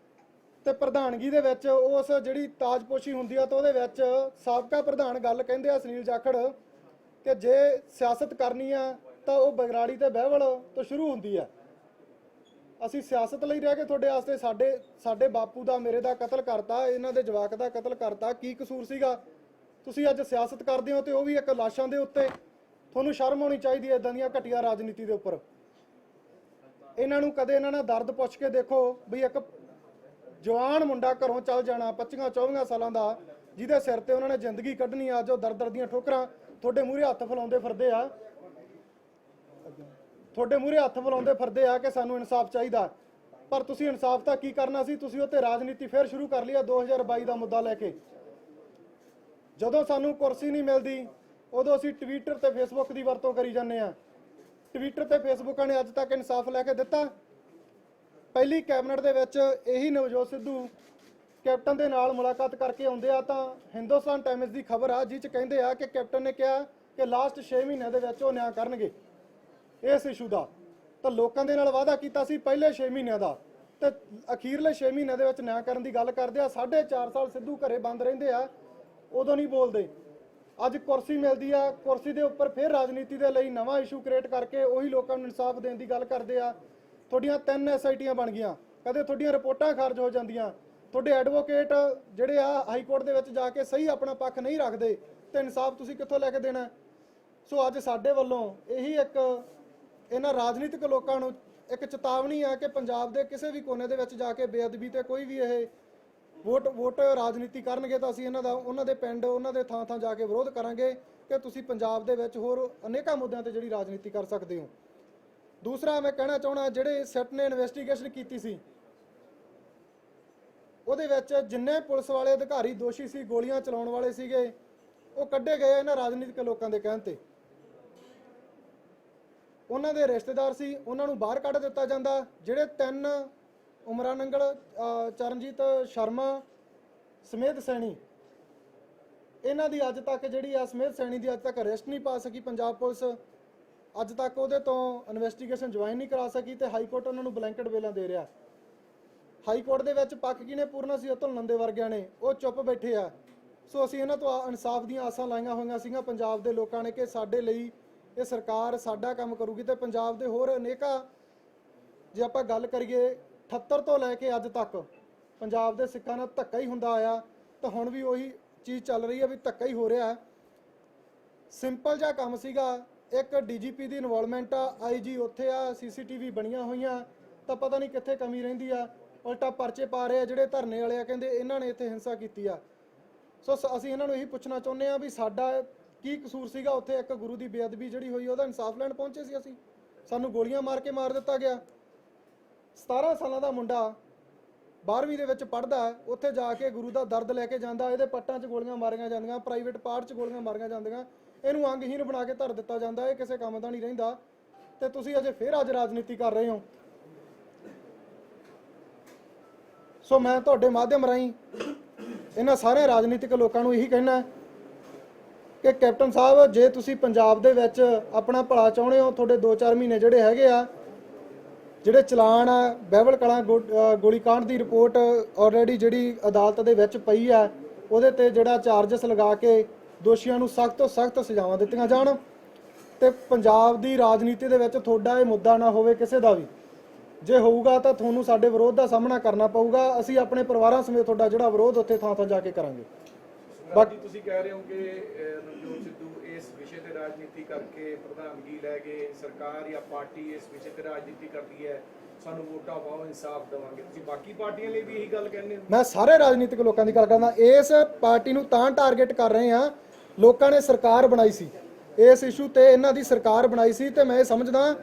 ਤੇ ਪ੍ਰਧਾਨਗੀ ਦੇ ਵਿੱਚ ਉਸ ਜਿਹੜੀ ਤਾਜਪੋਸ਼ੀ ਹੁੰਦੀ ਆ ਤਾਂ ਉਹਦੇ ਵਿੱਚ ਸਾਬਕਾ ਪ੍ਰਧਾਨ ਗੱਲ ਕਹਿੰਦੇ ਆ ਸੁਨੀਲ ਜਾਖੜ ਕਿ ਜੇ ਸਿਆਸਤ ਕਰਨੀ ਆ ਤਾਂ ਉਹ ਬਗਰਾੜੀ ਤੇ ਬਹਿਵਲ ਤੋਂ ਸ਼ੁਰੂ ਹੁੰਦੀ ਆ। ਅਸੀਂ ਸਿਆਸਤ ਲਈ ਰਹਿ ਕੇ ਤੁਹਾਡੇ ਵਾਸਤੇ ਸਾਡੇ ਬਾਪੂ ਦਾ, ਮੇਰੇ ਦਾ ਕਤਲ ਕਰਤਾ, ਇਹਨਾਂ ਦੇ ਜਵਾਕ ਦਾ ਕਤਲ ਕਰਤਾ, ਕੀ ਕਸੂਰ ਸੀਗਾ? ਤੁਸੀਂ ਅੱਜ ਸਿਆਸਤ ਕਰਦੇ ਹੋ ਤੇ ਉਹ ਵੀ ਇੱਕ ਲਾਸ਼ਾਂ ਦੇ ਉੱਤੇ। ਤੁਹਾਨੂੰ ਸ਼ਰਮ ਆਉਣੀ ਚਾਹੀਦੀ ਹੈ ਇਦਾਂ ਦੀਆਂ ਘਟੀਆ ਰਾਜਨੀਤੀ ਦੇ ਉੱਪਰ। ਇਹਨਾਂ ਨੂੰ ਕਦੇ ਇਹਨਾਂ ਨਾਲ ਦਰਦ ਪੁੱਛ ਕੇ ਦੇਖੋ ਵੀ ਇੱਕ ਜਵਾਨ ਮੁੰਡਾ ਘਰੋਂ ਚੱਲ ਜਾਣਾ 25-24 ਸਾਲਾਂ ਦਾ, ਜਿਹਦੇ ਸਿਰ ਤੇ ਉਹਨਾਂ ਨੇ ਜ਼ਿੰਦਗੀ ਕੱਢਣੀ ਆ, ਜੋ ਦਰ-ਦਰ ਦੀਆਂ ਠੋਕਰਾਂ ਤੁਹਾਡੇ ਮੂਹਰੇ ਹੱਥ ਫੈਲਾਉਂਦੇ ਫਿਰਦੇ ਆ, ਤੁਹਾਡੇ ਮੂਹਰੇ ਹੱਥ ਫੈਲਾਉਂਦੇ ਫਿਰਦੇ ਆ ਕਿ ਸਾਨੂੰ ਇਨਸਾਫ ਚਾਹੀਦਾ। ਪਰ ਤੁਸੀਂ ਇਨਸਾਫ ਤਾਂ ਕੀ ਕਰਨਾ ਸੀ? ਤੁਸੀਂ ਉੱਤੇ ਰਾਜਨੀਤੀ ਫਿਰ ਸ਼ੁਰੂ ਕਰ ਲਈ ਆ 2022 ਦਾ ਮੁੱਦਾ ਲੈ ਕੇ। ਜਦੋਂ ਸਾਨੂੰ ਕੁਰਸੀ ਨਹੀਂ ਮਿਲਦੀ ਉਦੋਂ ਅਸੀਂ ਟਵਿੱਟਰ ਤੇ ਫੇਸਬੁੱਕ ਦੀ ਵਰਤੋਂ ਕਰੀ ਜਾਂਦੇ ਆ। ਟਵਿੱਟਰ ਤੇ ਫੇਸਬੁੱਕਾਂ ਨੇ ਅੱਜ ਤੱਕ ਇਨਸਾਫ ਲੈ ਕੇ ਦਿੱਤਾ? ਪਹਿਲੀ ਕੈਬਨਿਟ ਦੇ ਵਿੱਚ ਇਹੀ ਨਵਜੋਤ ਸਿੱਧੂ ਕੈਪਟਨ ਦੇ ਨਾਲ ਮੁਲਾਕਾਤ ਕਰਕੇ ਆਉਂਦੇ ਆ ਤਾਂ ਹਿੰਦੁਸਤਾਨ ਟਾਈਮਜ਼ ਦੀ ਖਬਰ ਆ ਜਿਹ 'ਚ ਕਹਿੰਦੇ ਆ ਕਿ ਕੈਪਟਨ ਨੇ ਕਿਹਾ ਕਿ ਲਾਸਟ 6 ਮਹੀਨਿਆਂ ਦੇ ਵਿੱਚ ਉਹ ਨਿਆਂ ਕਰਨਗੇ ਇਸ ਇਸ਼ੂ ਦਾ। ਤਾਂ ਲੋਕਾਂ ਦੇ ਨਾਲ ਵਾਅਦਾ ਕੀਤਾ ਸੀ ਪਹਿਲੇ 6 ਮਹੀਨਿਆਂ ਦਾ ਤੇ ਅਖੀਰਲੇ 6 ਮਹੀਨਿਆਂ ਦੇ ਵਿੱਚ ਨਿਆਂ ਕਰਨ ਦੀ ਗੱਲ ਕਰਦੇ ਆ। 4.5 ਸਾਲ ਸਿੱਧੂ ਘਰੇ ਬੰਦ ਰਹਿੰਦੇ ਆ, ਉਦੋਂ ਨਹੀਂ ਬੋਲਦੇ। ਅੱਜ ਕੁਰਸੀ ਮਿਲਦੀ ਆ, ਕੁਰਸੀ ਦੇ ਉੱਪਰ ਫਿਰ ਰਾਜਨੀਤੀ ਦੇ ਲਈ ਨਵਾਂ ਇਸ਼ੂ ਕ੍ਰੀਏਟ ਕਰਕੇ ਉਹੀ ਲੋਕਾਂ ਨੂੰ ਇਨਸਾਫ ਦੇਣ ਦੀ ਗੱਲ ਕਰਦੇ ਆ। ਤੁਹਾਡੀਆਂ 3 SITਆਂ ਬਣ ਗਈਆਂ, ਕਦੇ ਤੁਹਾਡੀਆਂ ਰਿਪੋਰਟਾਂ ਖਾਰਜ ਹੋ ਜਾਂਦੀਆਂ, ਤੁਹਾਡੇ ਐਡਵੋਕੇਟ ਜਿਹੜੇ ਆ ਹਾਈ ਕੋਰਟ ਦੇ ਵਿੱਚ ਜਾ ਕੇ ਸਹੀ ਆਪਣਾ ਪੱਖ ਨਹੀਂ ਰੱਖਦੇ ਤੇ ਇਨਸਾਫ ਤੁਸੀਂ ਕਿੱਥੋਂ ਲੈ ਕੇ ਦੇਣਾ? ਸੋ ਅੱਜ ਸਾਡੇ ਵੱਲੋਂ ਇਹੀ ਇੱਕ ਇਹਨਾਂ ਰਾਜਨੀਤਿਕ ਲੋਕਾਂ ਨੂੰ ਇੱਕ ਚੇਤਾਵਨੀ ਹੈ ਕਿ ਪੰਜਾਬ ਦੇ ਕਿਸੇ ਵੀ ਕੋਨੇ ਦੇ ਵਿੱਚ ਜਾ ਕੇ ਬੇਅਦਬੀ ਤੇ ਕੋਈ ਵੀ ਇਹ ਵੋਟ ਰਾਜਨੀਤੀ ਕਰਨਗੇ ਤਾਂ ਅਸੀਂ ਉਹਨਾਂ ਦੇ ਪਿੰਡ, ਉਹਨਾਂ ਦੇ ਥਾਂ ਜਾ ਕੇ ਵਿਰੋਧ ਕਰਾਂਗੇ ਕਿ ਤੁਸੀਂ ਪੰਜਾਬ ਦੇ ਵਿੱਚ ਹੋਰ ਅਨੇਕਾਂ ਮੁੱਦਿਆਂ ਤੇ ਜਿਹੜੀ ਰਾਜਨੀਤੀ ਕਰ ਸਕਦੇ ਹੋ। ਦੂਸਰਾ ਮੈਂ ਕਹਿਣਾ ਚਾਹੁੰਦਾ, ਜਿਹੜੇ ਸਿੱਟ ਨੇ ਇਨਵੈਸਟੀਗੇਸ਼ਨ ਕੀਤੀ ਸੀ ਉਹਦੇ ਵਿੱਚ ਜਿੰਨੇ ਪੁਲਿਸ ਵਾਲੇ ਅਧਿਕਾਰੀ ਦੋਸ਼ੀ ਸੀ, ਗੋਲੀਆਂ ਚਲਾਉਣ ਵਾਲੇ ਸੀਗੇ, ਉਹ ਕੱਢੇ ਗਏ ਇਹਨਾਂ ਰਾਜਨੀਤਿਕ ਲੋਕਾਂ ਦੇ ਕਹਿਣ ਤੇ। ਉਹਨਾਂ ਦੇ ਰਿਸ਼ਤੇਦਾਰ ਸੀ, ਉਹਨਾਂ ਨੂੰ ਬਾਹਰ ਕੱਢ ਦਿੱਤਾ ਜਾਂਦਾ। ਜਿਹੜੇ 3 ਉਮਰਾ ਨੰਗਲ, ਚਰਨਜੀਤ ਸ਼ਰਮਾ, ਸਮੇਤ ਸੈਣੀ, ਇਹਨਾਂ ਦੀ ਅੱਜ ਤੱਕ ਜਿਹੜੀ ਆ ਸਮੇਤ ਸੈਣੀ ਦੀ ਅੱਜ ਤੱਕ ਅਰੈਸਟ ਨਹੀਂ ਪਾ ਸਕੀ ਪੰਜਾਬ ਪੁਲਿਸ। ਅੱਜ ਤੱਕ ਉਹਦੇ ਤੋਂ ਇਨਵੈਸਟੀਗੇਸ਼ਨ ਜੁਆਇਨ ਨਹੀਂ ਕਰਾ ਸਕੀ ਤੇ ਹਾਈ ਕੋਰਟ ਉਹਨਾਂ ਨੂੰ ਬਲੈਂਕਟ ਵੇਲਾਂ ਦੇ ਰਿਹਾ। ਹਾਈ ਕੋਰਟ ਦੇ ਵਿੱਚ ਪੱਕ ਕਿਹਨੇ ਪੂਰਨਾ ਸੀ? ਅਤੁਲ ਨੰਦੇ ਵਰਗਿਆਂ ਨੇ, ਉਹ ਚੁੱਪ ਬੈਠੇ ਆ। ਸੋ ਅਸੀਂ ਇਹਨਾਂ ਤੋਂ ਇਨਸਾਫ ਦੀਆਂ ਆਸਾਂ ਲਾਈਆਂ ਹੋਈਆਂ ਸੀਗੀਆਂ ਪੰਜਾਬ ਦੇ ਲੋਕਾਂ ਨੇ ਕਿ ਸਾਡੇ ਲਈ ਇਹ ਸਰਕਾਰ ਸਾਡਾ ਕੰਮ ਕਰੂਗੀ ਤੇ ਪੰਜਾਬ ਦੇ ਹੋਰ ਅਨੇਕਾਂ, ਜੇ ਆਪਾਂ ਗੱਲ ਕਰੀਏ 78 ਤੋਂ ਲੈ ਕੇ ਅੱਜ ਤੱਕ ਪੰਜਾਬ ਦੇ ਸਿੱਖਾਂ ਨਾਲ ਧੱਕਾ ਹੀ ਹੁੰਦਾ ਆਇਆ ਤਾਂ ਹੁਣ ਵੀ ਉਹੀ ਚੀਜ਼ ਚੱਲ ਰਹੀ ਹੈ ਵੀ ਧੱਕਾ ਹੀ ਹੋ ਰਿਹਾ। ਸਿੰਪਲ ਜਿਹਾ ਕੰਮ ਸੀਗਾ, ਇੱਕ DGP ਦੀ ਇਨਵੋਲਵਮੈਂਟ ਆ, IG ਉੱਥੇ ਆ, CCTV ਬਣੀਆਂ ਹੋਈਆਂ ਤਾਂ ਪਤਾ ਨਹੀਂ ਕਿੱਥੇ ਕਮੀ ਰਹਿੰਦੀ ਆ। ਉਲਟਾ ਪਰਚੇ ਪਾ ਰਹੇ ਆ ਜਿਹੜੇ ਧਰਨੇ ਵਾਲੇ ਆ, ਕਹਿੰਦੇ ਇਹਨਾਂ ਨੇ ਇੱਥੇ ਹਿੰਸਾ ਕੀਤੀ ਆ। ਸੋ ਅਸੀਂ ਇਹਨਾਂ ਨੂੰ ਇਹੀ ਪੁੱਛਣਾ ਚਾਹੁੰਦੇ ਆ ਵੀ ਸਾਡਾ ਕੀ ਕਸੂਰ ਸੀਗਾ ਉੱਥੇ? ਇੱਕ ਗੁਰੂ ਦੀ ਬੇਅਦਬੀ ਜਿਹੜੀ ਹੋਈ ਉਹਦਾ ਇਨਸਾਫ ਲੈਣ ਪਹੁੰਚੇ ਸੀ ਅਸੀਂ, ਸਾਨੂੰ ਗੋਲੀਆਂ ਮਾਰ ਕੇ ਮਾਰ ਦਿੱਤਾ ਗਿਆ। 17 ਸਾਲਾਂ ਦਾ ਮੁੰਡਾ 12ਵੀਂ ਦੇ ਵਿੱਚ ਪੜ੍ਹਦਾ, ਉੱਥੇ ਜਾ ਕੇ ਗੁਰੂ ਦਾ ਦਰਦ ਲੈ ਕੇ ਜਾਂਦਾ, ਇਹਦੇ ਪੱਟਾਂ 'ਚ ਗੋਲੀਆਂ ਮਾਰੀਆਂ ਜਾਂਦੀਆਂ, ਪ੍ਰਾਈਵੇਟ ਪਾਰਟ 'ਚ ਗੋਲੀਆਂ ਮਾਰੀਆਂ ਜਾਂਦੀਆਂ, ਇਹਨੂੰ ਅੰਗਹੀਨ ਬਣਾ ਕੇ ਧਰ ਦਿੱਤਾ ਜਾਂਦਾ। ਇਹ ਕਿਸੇ ਕੰਮ ਦਾ ਨਹੀਂ ਰਹਿੰਦਾ ਤੇ ਤੁਸੀਂ ਅਜੇ ਫਿਰ ਅੱਜ ਰਾਜਨੀਤੀ ਕਰ ਰਹੇ ਹੋ। ਸੋ ਮੈਂ ਤੁਹਾਡੇ ਮਾਧਿਅਮ ਰਾਹੀਂ ਇਹਨਾਂ ਸਾਰੇ ਰਾਜਨੀਤਿਕ ਲੋਕਾਂ ਨੂੰ ਇਹੀ ਕਹਿਣਾ ਕਿ ਕੈਪਟਨ ਸਾਹਿਬ, ਜੇ ਤੁਸੀਂ ਪੰਜਾਬ ਦੇ ਵਿੱਚ ਆਪਣਾ ਭਲਾ ਚਾਹੁੰਦੇ ਹੋ, ਤੁਹਾਡੇ 2-4 ਮਹੀਨੇ ਜਿਹੜੇ ਹੈਗੇ ਆ, ਜਿਹੜੇ ਚਲਾਨ ਆ ਬਹਿਬਲ ਕਲਾਂ ਗੋਲੀकांड ਦੀ ਰਿਪੋਰਟ ਆਲਰੇਡੀ ਜਿਹੜੀ ਅਦਾਲਤ ਦੇ ਵਿੱਚ ਪਈ ਆ, ਉਹਦੇ ਤੇ ਜਿਹੜਾ ਚਾਰਜਸ ਲਗਾ ਕੇ ਦੋਸ਼ੀਆਂ ਨੂੰ ਸਖਤ ਤੋਂ ਸਖਤ ਸਜ਼ਾਵਾਂ ਦਿੱਤੀਆਂ ਜਾਣ ਤੇ ਪੰਜਾਬ ਦੀ ਰਾਜਨੀਤੀ ਦੇ ਵਿੱਚ ਤੁਹਾਡਾ ਇਹ ਮੁੱਦਾ ਨਾ ਹੋਵੇ ਕਿਸੇ ਦਾ ਵੀ। ਜੇ ਹੋਊਗਾ ਤਾਂ ਤੁਹਾਨੂੰ ਸਾਡੇ ਵਿਰੋਧ ਦਾ ਸਾਹਮਣਾ ਕਰਨਾ ਪਊਗਾ। ਅਸੀਂ ਆਪਣੇ ਪਰਿਵਾਰਾਂ ਸਮੇਤ ਤੁਹਾਡਾ ਜਿਹੜਾ ਵਿਰੋਧ ਉੱਥੇ ਥਾਂ ਥਾਂ ਜਾ ਕੇ ਕਰਾਂਗੇ। ਬਾਕੀ ਤੁਸੀਂ ਕਹਿ ਰਹੇ ਹੋ ਕਿ ਨਵਜੋਤ ਸਿੱਧੂ ਇਸ ਵਿਸ਼ੇ ਤੇ ਰਾਜਨੀਤੀ ਕਰਕੇ ਪ੍ਰਧਾਨਗੀ ਲੈ ਗਏ, ਸਰਕਾਰ ਜਾਂ ਪਾਰਟੀ ਇਸ ਵਿਸ਼ੇ ਤੇ ਰਾਜਨੀਤੀ ਕਰਦੀ ਹੈ, ਸਾਨੂੰ ਵੋਟਾਂ ਪਾਓ, ਇਨਸਾਫ ਦੇਵਾਂਗੇ। ਤੁਸੀਂ ਬਾਕੀ ਪਾਰਟੀਆਂ ਲਈ ਵੀ ਇਹੀ ਗੱਲ ਕਹਿੰਦੇ ਹੋ? ਮੈਂ ਸਾਰੇ ਰਾਜਨੀਤਿਕ ਲੋਕਾਂ ਦੀ ਗੱਲ ਕਰਦਾ। ਇਸ ਪਾਰਟੀ ਨੂੰ ਤਾਂ ਟਾਰਗੇਟ ਕਰ ਰਹੇ ਹਾਂ, ਲੋਕਾਂ ਨੇ ਸਰਕਾਰ ਬਣਾਈ ਸੀ, ਇਸ ਇਸ਼ੂ ਤੇ ਇਹਨਾਂ ਦੀ ਸਰਕਾਰ ਬਣਾਈ ਸੀ ਤੇ ਮੈਂ ਇਹ ਸਮਝਦਾ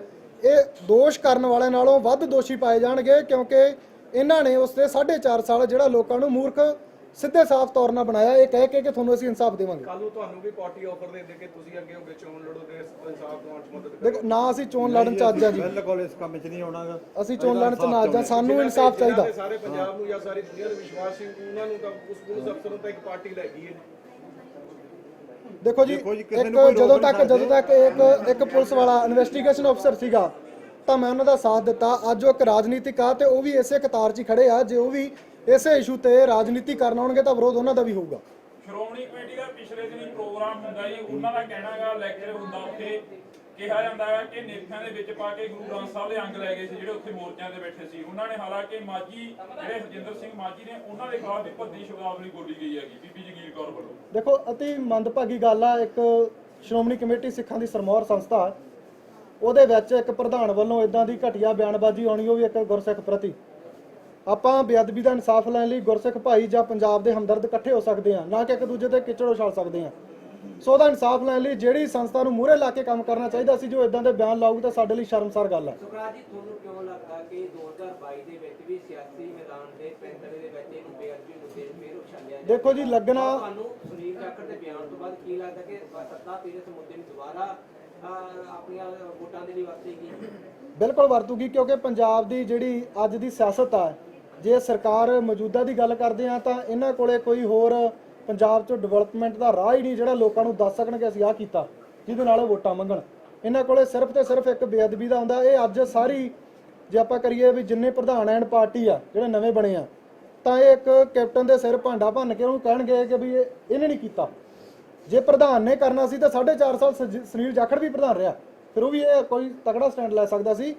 ਇਹ ਦੋਸ਼ ਕਰਨ ਵਾਲਿਆਂ ਨਾਲੋਂ ਵੱਧ ਦੋਸ਼ੀ ਪਾਏ ਜਾਣਗੇ, ਕਿਉਂਕਿ ਇਹਨਾਂ ਨੇ ਉਸ ਤੇ 4.5 ਸਾਲ ਜਿਹੜਾ ਲੋਕਾਂ ਨੂੰ ਮੂਰਖ ਸਿੱਧੇ ਸਾਫ਼ ਤੌਰ ਨਾਲ ਬਣਾਇਆ, ਇਹ ਕਹਿ ਕੇ ਕਿ ਤੁਹਾਨੂੰ ਅਸੀਂ ਇਨਸਾਫ ਦੇਵਾਂਗੇ। ਕੱਲ ਨੂੰ ਤੁਹਾਨੂੰ ਵੀ ਪਾਰਟੀ ਆਫਰ ਦੇ ਦੇ ਕੇ ਤੁਸੀਂ ਅੱਗੇ ਹੋ ਕੇ ਚੋਣ ਲੜੋਗੇ, ਇਨਸਾਫ ਦਿਵਾਉਣ ਚ ਮਦਦ ਦੇਖੋ ਨਾ ਅਸੀਂ ਚੋਣ ਲੜਨ ਚ ਅੱਜ ਆ ਜੀ, ਬਿਲਕੁਲ ਇਸ ਕੰਮ 'ਚ ਨਹੀਂ ਆਉਣਾਗਾ। ਅਸੀਂ ਚੋਣ ਲੜਨ ਚ ਨਾ ਅੱਜ ਆ, ਸਾਨੂੰ ਇਨਸਾਫ ਚਾਹੀਦਾ। ਸਾਰੇ ਪੰਜਾਬ ਨੂੰ ਜਾਂ ਸਾਰੀ ਦੁਨੀਆ ਨੂੰ ਵਿਸ਼ਵਾਸ ਸੀ, ਉਹਨਾਂ ਨੂੰ ਤਾਂ ਉਸ ਪੁਲਿਸ ਅਫਸਰ ਨੂੰ ਤਾਂ ਇੱਕ ਪਾਰਟੀ ਲੈ ਗਈ ਹੈ। ਦੇਖੋ ਜੀ, ਜਦੋਂ ਤੱਕ ਇੱਕ ਪੁਲਿਸ ਵਾਲਾ ਇਨਵੈਸਟੀਗੇਸ਼ਨ ਅਫਸਰ ਸੀਗਾ ਤਾਂ ਮੈਂ ਉਹਨਾਂ ਦਾ ਸਾਥ ਦਿੱਤਾ। ਅੱਜ ਉਹ ਇੱਕ ਰਾਜਨੀਤਿਕ ਆ ਤੇ ਉਹ ਵੀ ਇਸੇ ਕਤਾਰ 'ਚ ਖੜੇ ਆ। ਜੇ ਉਹ ਵੀ ਇਸੇ ਇਸ਼ੂ ਤੇ ਰਾਜਨੀਤੀ ਕਰਨ ਆਉਣਗੇ ਤਾਂ ਵਿਰੋਧ ਉਹਨਾਂ ਦਾ ਵੀ ਹੋਊਗਾ। ਸ਼੍ਰੋਮਣੀ ਕਮੇਟੀ ਦਾ ਪਿਛਲੇ ਦਿਨੀ ਪ੍ਰੋਗਰਾਮ ਹੁੰਦਾ ਜੀ, ਉਹਨਾਂ ਦਾ ਕਹਿਣਾ ਹੈਗਾ ਲੈਕਚਰ ਹੁੰਦਾ, ਉੱਥੇ ਕਿਹਾ ਜਾਂਦਾ ਹੈ ਕਿ ਨੇਤਾਂ ਦੇ ਵਿੱਚ ਪਾ ਕੇ ਗੁਰੂ ਗ੍ਰੰਥ ਸਾਹਿਬ ਦੇ ਅੰਗ ਲੈ ਗਏ ਸੀ ਜਿਹੜੇ ਉੱਥੇ ਮੋਰਚਿਆਂ ਤੇ ਬੈਠੇ ਸੀ। ਉਹਨਾਂ ਨੇ ਹਾਲਾਂਕਿ ਮਾਝੀ ਜਿਹੜੇ ਹਰਜਿੰਦਰ ਸਿੰਘ ਮਾਝੀ ਨੇ ਉਹਨਾਂ ਦੇ ਖਿਲਾਫ ਵੀ ਭੱਦੀ ਸ਼ਬਦਾਵਲੀ ਬੋਲੀ ਗਈ ਹੈਗੀ ਬੀਬੀ ਜਗੀਰ ਕੌਰ ਵੱਲੋਂ। ਦੇਖੋ ਅਤੀ ਮੰਦਭਾਗੀ ਗੱਲ ਆ, ਇੱਕ ਸ਼੍ਰੋਮਣੀ ਕਮੇਟੀ ਸਿੱਖਾਂ ਦੀ ਸਰਮੌਰ ਸੰਸਥਾ, ਉਹਦੇ ਵਿੱਚ ਇੱਕ ਪ੍ਰਧਾਨ ਵੱਲੋਂ ਇਦਾਂ ਦੀ ਘਟੀਆ ਬਿਆਨਬਾਜ਼ੀ ਆਉਣੀ, ਉਹ ਵੀ ਇੱਕ ਗੁਰਸਿੱਖ ਪ੍ਰਤੀ। ਆਪਾਂ ਬੇਅਦਬੀ ਦਾ ਇਨਸਾਫ ਲੈਣ ਲਈ ਗੁਰਸਿੱਖ ਭਾਈ ਜਾਂ ਪੰਜਾਬ ਦੇ ਹਮਦਰਦ ਇਕੱਠੇ ਹੋ ਸਕਦੇ ਆ, ਨਾ ਕਿ ਇੱਕ ਦੂਜੇ ਤੇ ਕਿਚੜ ਉਛਾਲ ਸਕਦੇ ਆ। ਸੋ ਉਹਦਾ ਇਨਸਾਫ ਲੈਣ ਲਈ ਜਿਹੜੀ ਸੰਸਥਾ ਨੂੰ ਮੂਹਰੇ ਲਾ ਕੇ ਕੰਮ ਕਰਨਾ ਚਾਹੀਦਾ ਸੀ, ਜੋ ਇਦਾਂ ਦੇ ਬਿਆਨ ਲਾਊਗੀ ਤਾਂ ਸਾਡੇ ਲਈ ਸ਼ਰਮਸਾਰ ਗੱਲ ਹੈ। ਸੁਖਰਾਜ ਜੀ, ਤੁਹਾਨੂੰ ਕਿਉਂ ਲੱਗਦਾ ਕਿ 2022 ਦੇ ਵਿੱਚ ਵੀ ਸਿਆਸੀ ਮੈਦਾਨ ਦੇ ਪੈਂਤੜੇ ਦੇ ਵਿੱਚ ਇਹਨੂੰ ਬੇਅਦਬੀ ਮੁੱਦੇ ਫਿਰ ਉਛਾਲਿਆ ਜਾਂਦਾ? ਦੇਖੋ ਜੀ, ਲੱਗਣਾ ਤੁਹਾਨੂੰ ਸੁਨੀਲ ਜਾਖੜ ਦੇ ਬਿਆਨ ਤੋਂ ਬਾਅਦ ਕੀ ਲੱਗਦਾ ਕਿ ਸੱਤਾ ਪੀੜਤ ਮੁੱਦੇ ਨੂੰ ਦੁਬਾਰਾ ਆਪਣੀਆਂ ਵੋਟਾਂ ਦੇ ਲਈ ਵਰਤੇਗੀ? ਬਿਲਕੁਲ ਵਰਤੂਗੀ, ਕਿਉਂਕਿ ਪੰਜਾਬ ਦੀ ਜਿਹੜੀ ਅੱਜ ਦੀ ਸਿਆਸਤ ਆ, ਜੇ ਸਰਕਾਰ ਮੌਜੂਦਾ ਦੀ ਗੱਲ ਕਰਦੇ ਆ ਤਾਂ ਇਹਨਾਂ ਕੋਲੇ ਕੋਈ ਹੋਰ ਪੰਜਾਬ 'ਚ ਡਿਵੈਲਪਮੈਂਟ ਦਾ ਰਾਹ ਹੀ ਨਹੀਂ ਜਿਹੜਾ ਲੋਕਾਂ ਨੂੰ ਦੱਸ ਸਕਣਗੇ ਅਸੀਂ ਆਹ ਕੀਤਾ ਜਿਹਦੇ ਨਾਲ ਉਹ ਵੋਟਾਂ ਮੰਗਣ। ਇਹਨਾਂ ਕੋਲੇ ਸਿਰਫ ਤੇ ਸਿਰਫ ਇੱਕ ਬੇਅਦਬੀ ਦਾ ਹੁੰਦਾ। ਇਹ ਅੱਜ ਸਾਰੀ ਜੇ ਆਪਾਂ ਕਰੀਏ ਵੀ ਜਿੰਨੇ ਪ੍ਰਧਾਨ ਐਂਡ ਪਾਰਟੀ ਆ ਜਿਹੜੇ ਨਵੇਂ ਬਣੇ ਆ, ਤਾਂ ਇਹ ਇੱਕ ਕੈਪਟਨ ਦੇ ਸਿਰ ਭਾਂਡਾ ਭੰਨ ਕੇ ਉਹਨੂੰ ਕਹਿਣਗੇ ਕਿ ਵੀ ਇਹਨੇ ਨਹੀਂ ਕੀਤਾ। ਜੇ ਪ੍ਰਧਾਨ ਨੇ ਕਰਨਾ ਸੀ ਤਾਂ 4.5 ਸਾਲ ਸੁਨੀਲ ਜਾਖੜ ਵੀ ਪ੍ਰਧਾਨ ਰਿਹਾ, ਫਿਰ ਉਹ ਵੀ ਇਹ ਕੋਈ ਤਕੜਾ ਸਟੈਂਡ ਲੈ ਸਕਦਾ ਸੀ।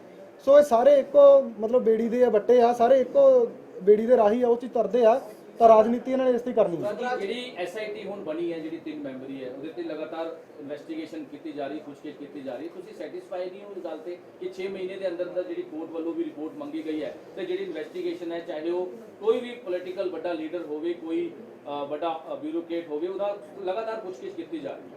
ਸੋ ਇਹ ਸਾਰੇ ਇੱਕੋ ਮਤਲਬ ਬੇੜੀ ਦੇ ਵੱਟੇ ਆ, ਸਾਰੇ ਇੱਕੋ ਬੇੜੀ ਦੇ ਰਾਹੀ ਆ, ਉਹ 'ਚ ਤਰਦੇ ਆ, ਤਾਂ ਰਾਜਨੀਤੀ ਇਹਨਾਂ ਨੇ ਇਸ ਦੀ ਕਰਨੀ ਹੈ। ਜਿਹੜੀ ਐਸਆਈਟੀ ਹੁਣ ਬਣੀ ਹੈ, ਜਿਹੜੀ 3 ਮੈਂਬਰੀ ਹੈ, ਉਹਦੇ ਤੇ ਲਗਾਤਾਰ ਇਨਵੈਸਟੀਗੇਸ਼ਨ ਕੀਤੀ ਜਾ ਰਹੀ, ਪੁੱਛਗਿੱਛ ਕੀਤੀ ਜਾ ਰਹੀ। ਤੁਸੀਂ ਸੈਟੀਸਫਾਈ ਨਹੀਂ ਹੋ ਇਸ ਗੱਲ ਤੇ ਕਿ 6 ਮਹੀਨੇ ਦੇ ਅੰਦਰ ਜਿਹੜੀ ਕੋਰਟ ਵੱਲੋਂ ਵੀ ਰਿਪੋਰਟ ਮੰਗੀ ਗਈ ਹੈ ਤੇ ਜਿਹੜੀ ਇਨਵੈਸਟੀਗੇਸ਼ਨ ਹੈ, ਚਾਹੇ ਉਹ ਕੋਈ ਵੀ ਪੋਲੀਟੀਕਲ ਵੱਡਾ ਲੀਡਰ ਹੋਵੇ, ਕੋਈ ਵੱਡਾ ਬਿਊਰੋਕਰੇਟ ਹੋਵੇ, ਉਹਦਾ ਲਗਾਤਾਰ ਪੁੱਛਗਿੱਛ ਕੀਤੀ ਜਾ ਰਹੀ ਹੈ?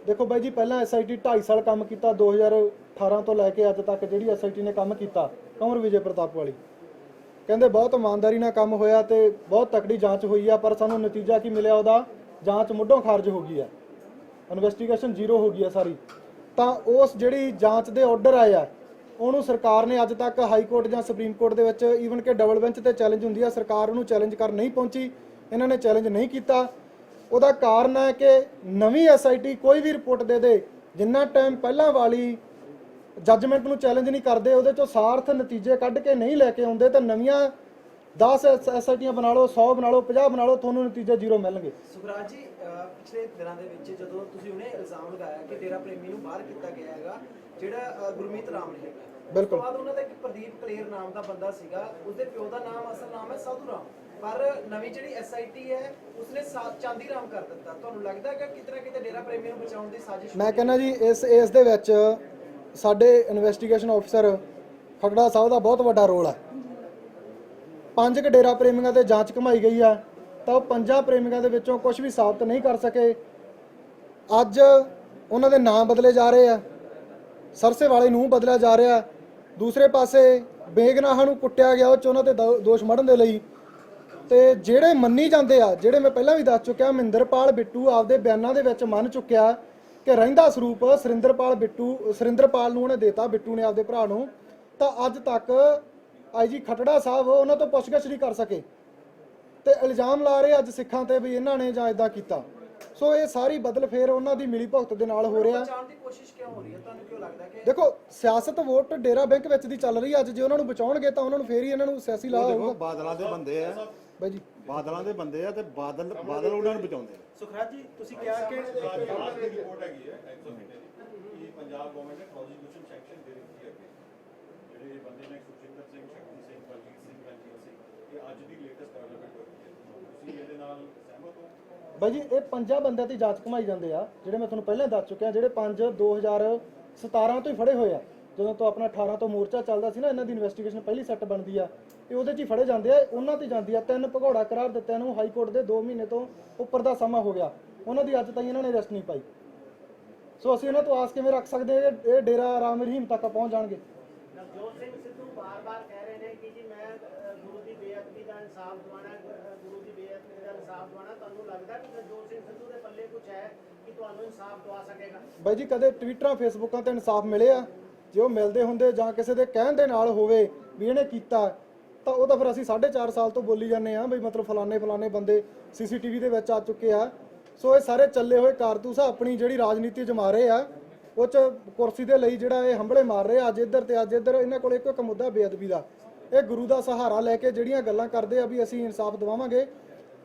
ਦੇਖੋ ਬਾਈ ਜੀ, ਪਹਿਲਾਂ ਐਸਆਈਟੀ 2.5 ਸਾਲ ਕੰਮ ਕੀਤਾ, 2018 ਤੋਂ ਲੈ ਕੇ ਅੱਜ ਤੱਕ ਜਿਹੜੀ ਐਸਆਈਟੀ ਨੇ ਕੰਮ ਕੀਤਾ ਕੰਵਰ ਵਿਜੇ ਪ੍ਰਤਾਪ ਵਾਲੀ, ਕਹਿੰਦੇ ਬਹੁਤ ਇਮਾਨਦਾਰੀ ਨਾਲ ਕੰਮ ਹੋਇਆ ਤੇ ਬਹੁਤ ਤਕੜੀ ਜਾਂਚ ਹੋਈ ਆ, ਪਰ ਸਾਨੂੰ ਨਤੀਜਾ ਕੀ ਮਿਲਿਆ? ਉਹਦਾ ਜਾਂਚ ਮੁੱਢੋਂ ਖਾਰਜ ਹੋ ਗਈ ਆ, ਇਨਵੈਸਟੀਗੇਸ਼ਨ ਜ਼ੀਰੋ ਹੋ ਗਈ ਆ ਸਾਰੀ। ਤਾਂ ਉਸ ਜਿਹੜੀ ਜਾਂਚ ਦੇ ਆਰਡਰ ਆਏ ਆ, ਉਹਨੂੰ ਸਰਕਾਰ ਨੇ ਅੱਜ ਤੱਕ ਹਾਈ ਕੋਰਟ ਜਾਂ ਸੁਪਰੀਮ ਕੋਰਟ ਦੇ ਵਿੱਚ ਈਵਨ ਕਿ ਡਬਲ ਬੈਂਚ ਤੇ ਚੈਲੰਜ ਹੁੰਦੀ ਆ, ਸਰਕਾਰ ਉਹਨੂੰ ਚੈਲੰਜ ਕਰਨ ਨਹੀਂ ਪਹੁੰਚੀ, ਇਹਨਾਂ ਨੇ ਚੈਲੰਜ ਨਹੀਂ ਕੀਤਾ। ਉਹਦਾ ਕਾਰਨ ਹੈ ਕਿ ਨਵੀਂ ਐਸਆਈਟੀ ਕੋਈ ਵੀ ਰਿਪੋਰਟ ਦੇ ਦੇ, ਜਿੰਨਾ ਟਾਈਮ ਪਹਿਲਾਂ ਵਾਲੀ ਜੱਜਮੈਂਟ ਨੂੰ ਚੈਲੰਜ ਨਹੀਂ ਕਰਦੇ, ਉਹਦੇ ਚੋਂ ਸਾਰਥ ਨਤੀਜੇ ਕੱਢ ਕੇ ਨਹੀਂ ਲੈ ਕੇ ਆਉਂਦੇ, ਤਾਂ ਨਵੀਆਂ 10 ਐਸਆਈਟੀਆਂ ਬਣਾ ਲਓ, 100 ਬਣਾ ਲਓ, 50 ਬਣਾ ਲਓ, ਤੁਹਾਨੂੰ ਨਤੀਜੇ ਜ਼ੀਰੋ ਮਿਲਣਗੇ। ਸੁਖਰਾਜ ਜੀ, ਪਿਛਲੇ ਦਿਨਾਂ ਦੇ ਵਿੱਚ ਜਦੋਂ ਤੁਸੀਂ ਉਹਨੇ ਇਲਜ਼ਾਮ ਲਗਾਇਆ ਕਿ ਡੇਰਾ ਪ੍ਰੇਮੀ ਨੂੰ ਬਾਹਰ ਕੀਤਾ ਗਿਆ ਹੈਗਾ, ਜਿਹੜਾ ਗੁਰਮੀਤ ਰਾਮ ਨੇ ਹੈਗਾ, ਬਿਲਕੁਲ, ਉਸ ਤੋਂ ਬਾਅਦ ਉਹਨਾਂ ਦਾ ਇੱਕ ਪ੍ਰਦੀਪ ਕਲੇਰ ਨਾਮ ਦਾ ਬੰਦਾ ਸੀਗਾ, ਉਸਦੇ ਪਿਓ ਦਾ ਨਾਮ ਅਸਲ ਨਾਮ ਹੈ ਸਾਧੂ ਰਾਮ, ਪਰ ਨਵੀਂ ਜਿਹੜੀ ਐਸਆਈਟੀ ਹੈ ਉਸਨੇ ਚਾਂਦੀ ਰਾਮ ਕਰ ਦਿੱਤਾ। ਤੁਹਾਨੂੰ ਲੱਗਦਾ ਹੈ ਕਿ ਕਿਤੇ ਨਾ ਕਿਤੇ ਡੇਰਾ ਪ੍ਰੇਮੀ ਨੂੰ ਬਚਾਉਣ ਦੀ ਸਾਜ਼ਿਸ਼? ਮੈਂ ਕਹਿੰਦਾ ਜੀ ਇਸ ਦੇ ਵਿੱਚ ਸਾਡੇ ਇਨਵੈਸਟੀਗੇਸ਼ਨ ਆਫਿਸਰ ਖਗੜਾ ਸਾਹਿਬ ਦਾ ਬਹੁਤ ਵੱਡਾ ਰੋਲ ਹੈ। 5 ਕੁ ਡੇਰਾ ਪ੍ਰੇਮੀਆਂ ਤੇ ਜਾਂਚ ਘਮਾਈ ਗਈ ਆ, ਤਾਂ ਉਹ 5 ਪ੍ਰੇਮੀਆਂ ਦੇ ਵਿੱਚੋਂ ਕੁਝ ਵੀ ਸਾਬਤ ਨਹੀਂ ਕਰ ਸਕੇ। ਅੱਜ ਉਹਨਾਂ ਦੇ ਨਾਮ ਬਦਲੇ ਜਾ ਰਹੇ ਆ, ਸਰਸੇ ਵਾਲੇ ਨੂੰ ਬਦਲਿਆ ਜਾ ਰਿਹਾ, ਦੂਸਰੇ ਪਾਸੇ ਬੇਗਨਾਹਾਂ ਨੂੰ ਕੁੱਟਿਆ ਗਿਆ, ਉਹ 'ਚ ਉਹਨਾਂ ਤੇ ਦੋਸ਼ ਮੜਨ ਦੇ ਲਈ। ਤੇ ਜਿਹੜੇ ਮੰਨੀ ਜਾਂਦੇ ਆ, ਜਿਹੜੇ ਮੈਂ ਪਹਿਲਾਂ ਵੀ ਦੱਸ ਚੁੱਕਿਆ, ਮਹਿੰਦਰਪਾਲ ਬਿੱਟੂ ਆਪਦੇ ਬਿਆਨਾਂ ਦੇ ਵਿੱਚ ਮੰਨ ਚੁੱਕਿਆ ਕਿ ਰਹਿੰਦਾ ਸਰੂਪ ਸੁਰਿੰਦਰਪਾਲ ਨੂੰ ਉਹਨੇ ਦੇਤਾ, ਬਿੱਟੂ ਨੇ ਆਪਦੇ ਭਰਾ ਨੂੰ, ਤਾਂ ਅੱਜ ਤੱਕ ਆਈਜੀ ਖਟੜਾ ਸਾਹਿਬ ਉਹਨਾਂ ਤੋਂ ਪੁੱਛਗਿੱਛ ਨਹੀਂ ਕਰ ਸਕੇ ਤੇ ਇਲਜ਼ਾਮ ਲਾ ਰਹੇ ਅੱਜ ਸਿੱਖਾਂ ਤੇ ਵੀ ਇਹਨਾਂ ਨੇ ਜਾਂ ਇਦਾਂ ਕੀਤਾ। ਸੋ ਇਹ ਸਾਰੀ ਬਦਲ ਫੇਰ ਉਹਨਾਂ ਦੀ ਮਿਲੀ ਭੁਗਤ ਦੇ ਨਾਲ ਹੋ ਰਿਹਾ। ਬਚਾਉਣ ਦੀ ਕੋਸ਼ਿਸ਼ ਕਿਉਂ ਹੋ ਰਹੀ ਹੈ? ਤੁਹਾਨੂੰ ਕਿਉਂ ਲੱਗਦਾ ਕਿ ਦੇਖੋ, ਸਿਆਸਤ ਵੋਟ ਡੇਰਾ ਬੈਂਕ ਵਿੱਚ ਦੀ ਚੱਲ ਰਹੀ ਹੈ। ਅੱਜ ਜੇ ਉਹਨਾਂ ਨੂੰ ਬਚਾਉਣਗੇ ਤਾਂ ਉਹਨਾਂ ਨੂੰ ਫੇਰ ਹੀ ਇਹਨਾਂ ਨੂੰ ਸਿਆਸੀ ਲਾਭ ਹੋਊਗਾ। ਬਾਦਲਾਂ ਦੇ ਬੰਦੇ ਆ ਬਾਈ ਜੀ। ਬਾਦਲਾਂ ਦੇ ਬੰਦੇ ਆ ਤੇ ਬਾਦਲ ਉਹਨਾਂ ਨੂੰ ਬਚਾਉਂਦੇ ਆ। ਸੁਖਰਾਜ ਜੀ ਤੁਸੀਂ ਕਿਹਾ ਕਿ ਰਾਜ ਦੀ ਰਿਪੋਰਟ ਹੈਗੀ ਹੈ ਟਾਈਮਸ ਆਫ ਇੰਡੀਆ ਦੀ ਕਿ ਪੰਜਾਬ ਗਵਰਨਮੈਂਟ ਨੇ ਪ੍ਰੋਸੀਕਿਊਸ਼ਨ ਸੈਕਸ਼ਨ ਦੇ ਦਿੱਤੀ ਹੈ ਜਿਹੜੇ ਬੰਦੇ ਨੇ ਸੁਖਜਿੰਦਰ ਸਿੰਘ, ਸ਼ਕਤੀ ਸਿੰਘ, ਬਲਜੀਤ ਸਿੰਘ, ਰਣਜੀਤ ਸਿੰਘ, ਇਹ ਅੱਜ ਦੀ ਲੇਟੈਸਟ ਡਿਵੈਲਪਮੈਂਟ ਹੋਈ ਹੈ। ਤੁਸੀਂ ਇਹਦੇ ਨਾਲ ਸਹਿਮਤ ਹੋ? ਬਾਈ ਜੀ ਇਹ 5 ਬੰਦਿਆਂ ਦੀ ਜਾਂਚ ਘਮਾਈ ਜਾਂਦੇ ਆ, ਜਿਹੜੇ ਮੈਂ ਤੁਹਾਨੂੰ ਪਹਿਲਾਂ ਹੀ ਦੱਸ ਚੁੱਕਿਆ। ਜਿਹੜੇ 5 2017 ਤੋਂ ਹੀ ਫੜੇ ਹੋਏ ਆ, ਜਦੋਂ ਤੋਂ ਆਪਣਾ 18 ਤੋਂ ਮੋਰਚਾ ਚੱਲਦਾ ਸੀ ਨਾ, ਇਹਨਾਂ ਦੀ ਇਨਵੈਸਟੀਗੇਸ਼ਨ ਪਹਿਲੀ ਸੈੱਟ ਬਣਦੀ ਆ, ਇਹ ਉਹਦੇ 'ਚ ਹੀ ਫੜੇ ਜਾਂਦੇ ਆ। ਉਹਨਾਂ ਤੇ ਜਾਂਦੀ ਆ 3 ਭਗੌੜਾ ਕਰਾਰ ਦਿੱਤਿਆਂ ਨੂੰ ਹਾਈ ਕੋਰਟ ਦੇ 2 ਮਹੀਨੇ ਤੋਂ ਉੱਪਰ ਦਾ ਸਮਾਂ ਹੋ ਗਿਆ, ਉਹਨਾਂ ਦੀ ਅੱਜ ਤਾਈਂ ਇਹਨਾਂ ਨੇ ਅਰੈਸਟ ਨਹੀਂ ਪਾਈ। ਸੋ ਅਸੀਂ ਇਹਨਾਂ ਤੋਂ ਆਸ ਕਿਵੇਂ ਰੱਖ ਸਕਦੇ ਹਾਂ ਇਹ ਡੇਰਾ ਰਾਮ ਰਹੀਮ ਤੱਕ ਪਹੁੰਚ ਜਾਣਗੇ? ਨਵਜੋਤ ਸਿੰਘ ਸਿੱਧੂ ਬਾਰ-ਬਾਰ ਕਹਿ ਰਹੇ ਨੇ ਕਿ ਜੀ ਮੈਂ ਗੁਰੂ ਦੀ ਬੇਅਦਬੀ ਦਾ ਇਨਸਾਫ ਦਿਵਾਉਣਾ, ਗੁਰੂ ਦੀ ਬੇਅਦਬੀ ਦਾ ਇਨਸਾਫ ਦਿਵਾਉਣਾ। ਤੁਹਾਨੂੰ ਲੱਗਦਾ ਕਿ ਨਵਜੋਤ ਸਿੰਘ ਸਿੱਧੂ ਦੇ ਪੱਲੇ ਕੁਝ ਹੈ ਕਿ ਤੁਹਾਨੂੰ ਇਨਸਾਫ ਦਿਵਾ ਸਕੇਗਾ? ਬਾਈ ਜੀ ਕਦੇ ਟਵਿੱਟਰਾਂ ਫੇਸਬੁੱਕਾਂ ਤੇ ਇਨਸਾਫ ਮਿਲੇ ਆ? ਜੇ ਉਹ ਮਿਲਦੇ ਹੁੰਦੇ ਜਾਂ ਕਿਸੇ ਦੇ ਕਹਿਣ ਦੇ ਨਾਲ ਹੋਵੇ ਵੀ ਇਹਨੇ ਕੀਤਾ, ਤਾਂ ਉਹ ਤਾਂ ਫਿਰ ਅਸੀਂ 4.5 ਸਾਲ ਤੋਂ ਬੋਲੀ ਜਾਂਦੇ ਆ ਬਈ ਮਤਲਬ ਫਲਾਣੇ ਬੰਦੇ CCTV ਦੇ ਵਿੱਚ ਆ ਚੁੱਕੇ ਆ। ਸੋ ਇਹ ਸਾਰੇ ਚੱਲੇ ਹੋਏ ਕਾਰਤੂਸ ਆ, ਆਪਣੀ ਜਿਹੜੀ ਰਾਜਨੀਤੀ ਜਮਾ ਰਹੇ ਆ, ਉਹ 'ਚ ਕੁਰਸੀ ਦੇ ਲਈ ਜਿਹੜਾ ਇਹ ਹੰਬਲੇ ਮਾਰ ਰਹੇ ਆ, ਅੱਜ ਇੱਧਰ ਤੇ ਅੱਜ ਇੱਧਰ। ਇਹਨਾਂ ਕੋਲ ਇੱਕ ਮੁੱਦਾ ਬੇਅਦਬੀ ਦਾ, ਇਹ ਗੁਰੂ ਦਾ ਸਹਾਰਾ ਲੈ ਕੇ ਜਿਹੜੀਆਂ ਗੱਲਾਂ ਕਰਦੇ ਆ ਵੀ ਅਸੀਂ ਇਨਸਾਫ ਦਿਵਾਵਾਂਗੇ,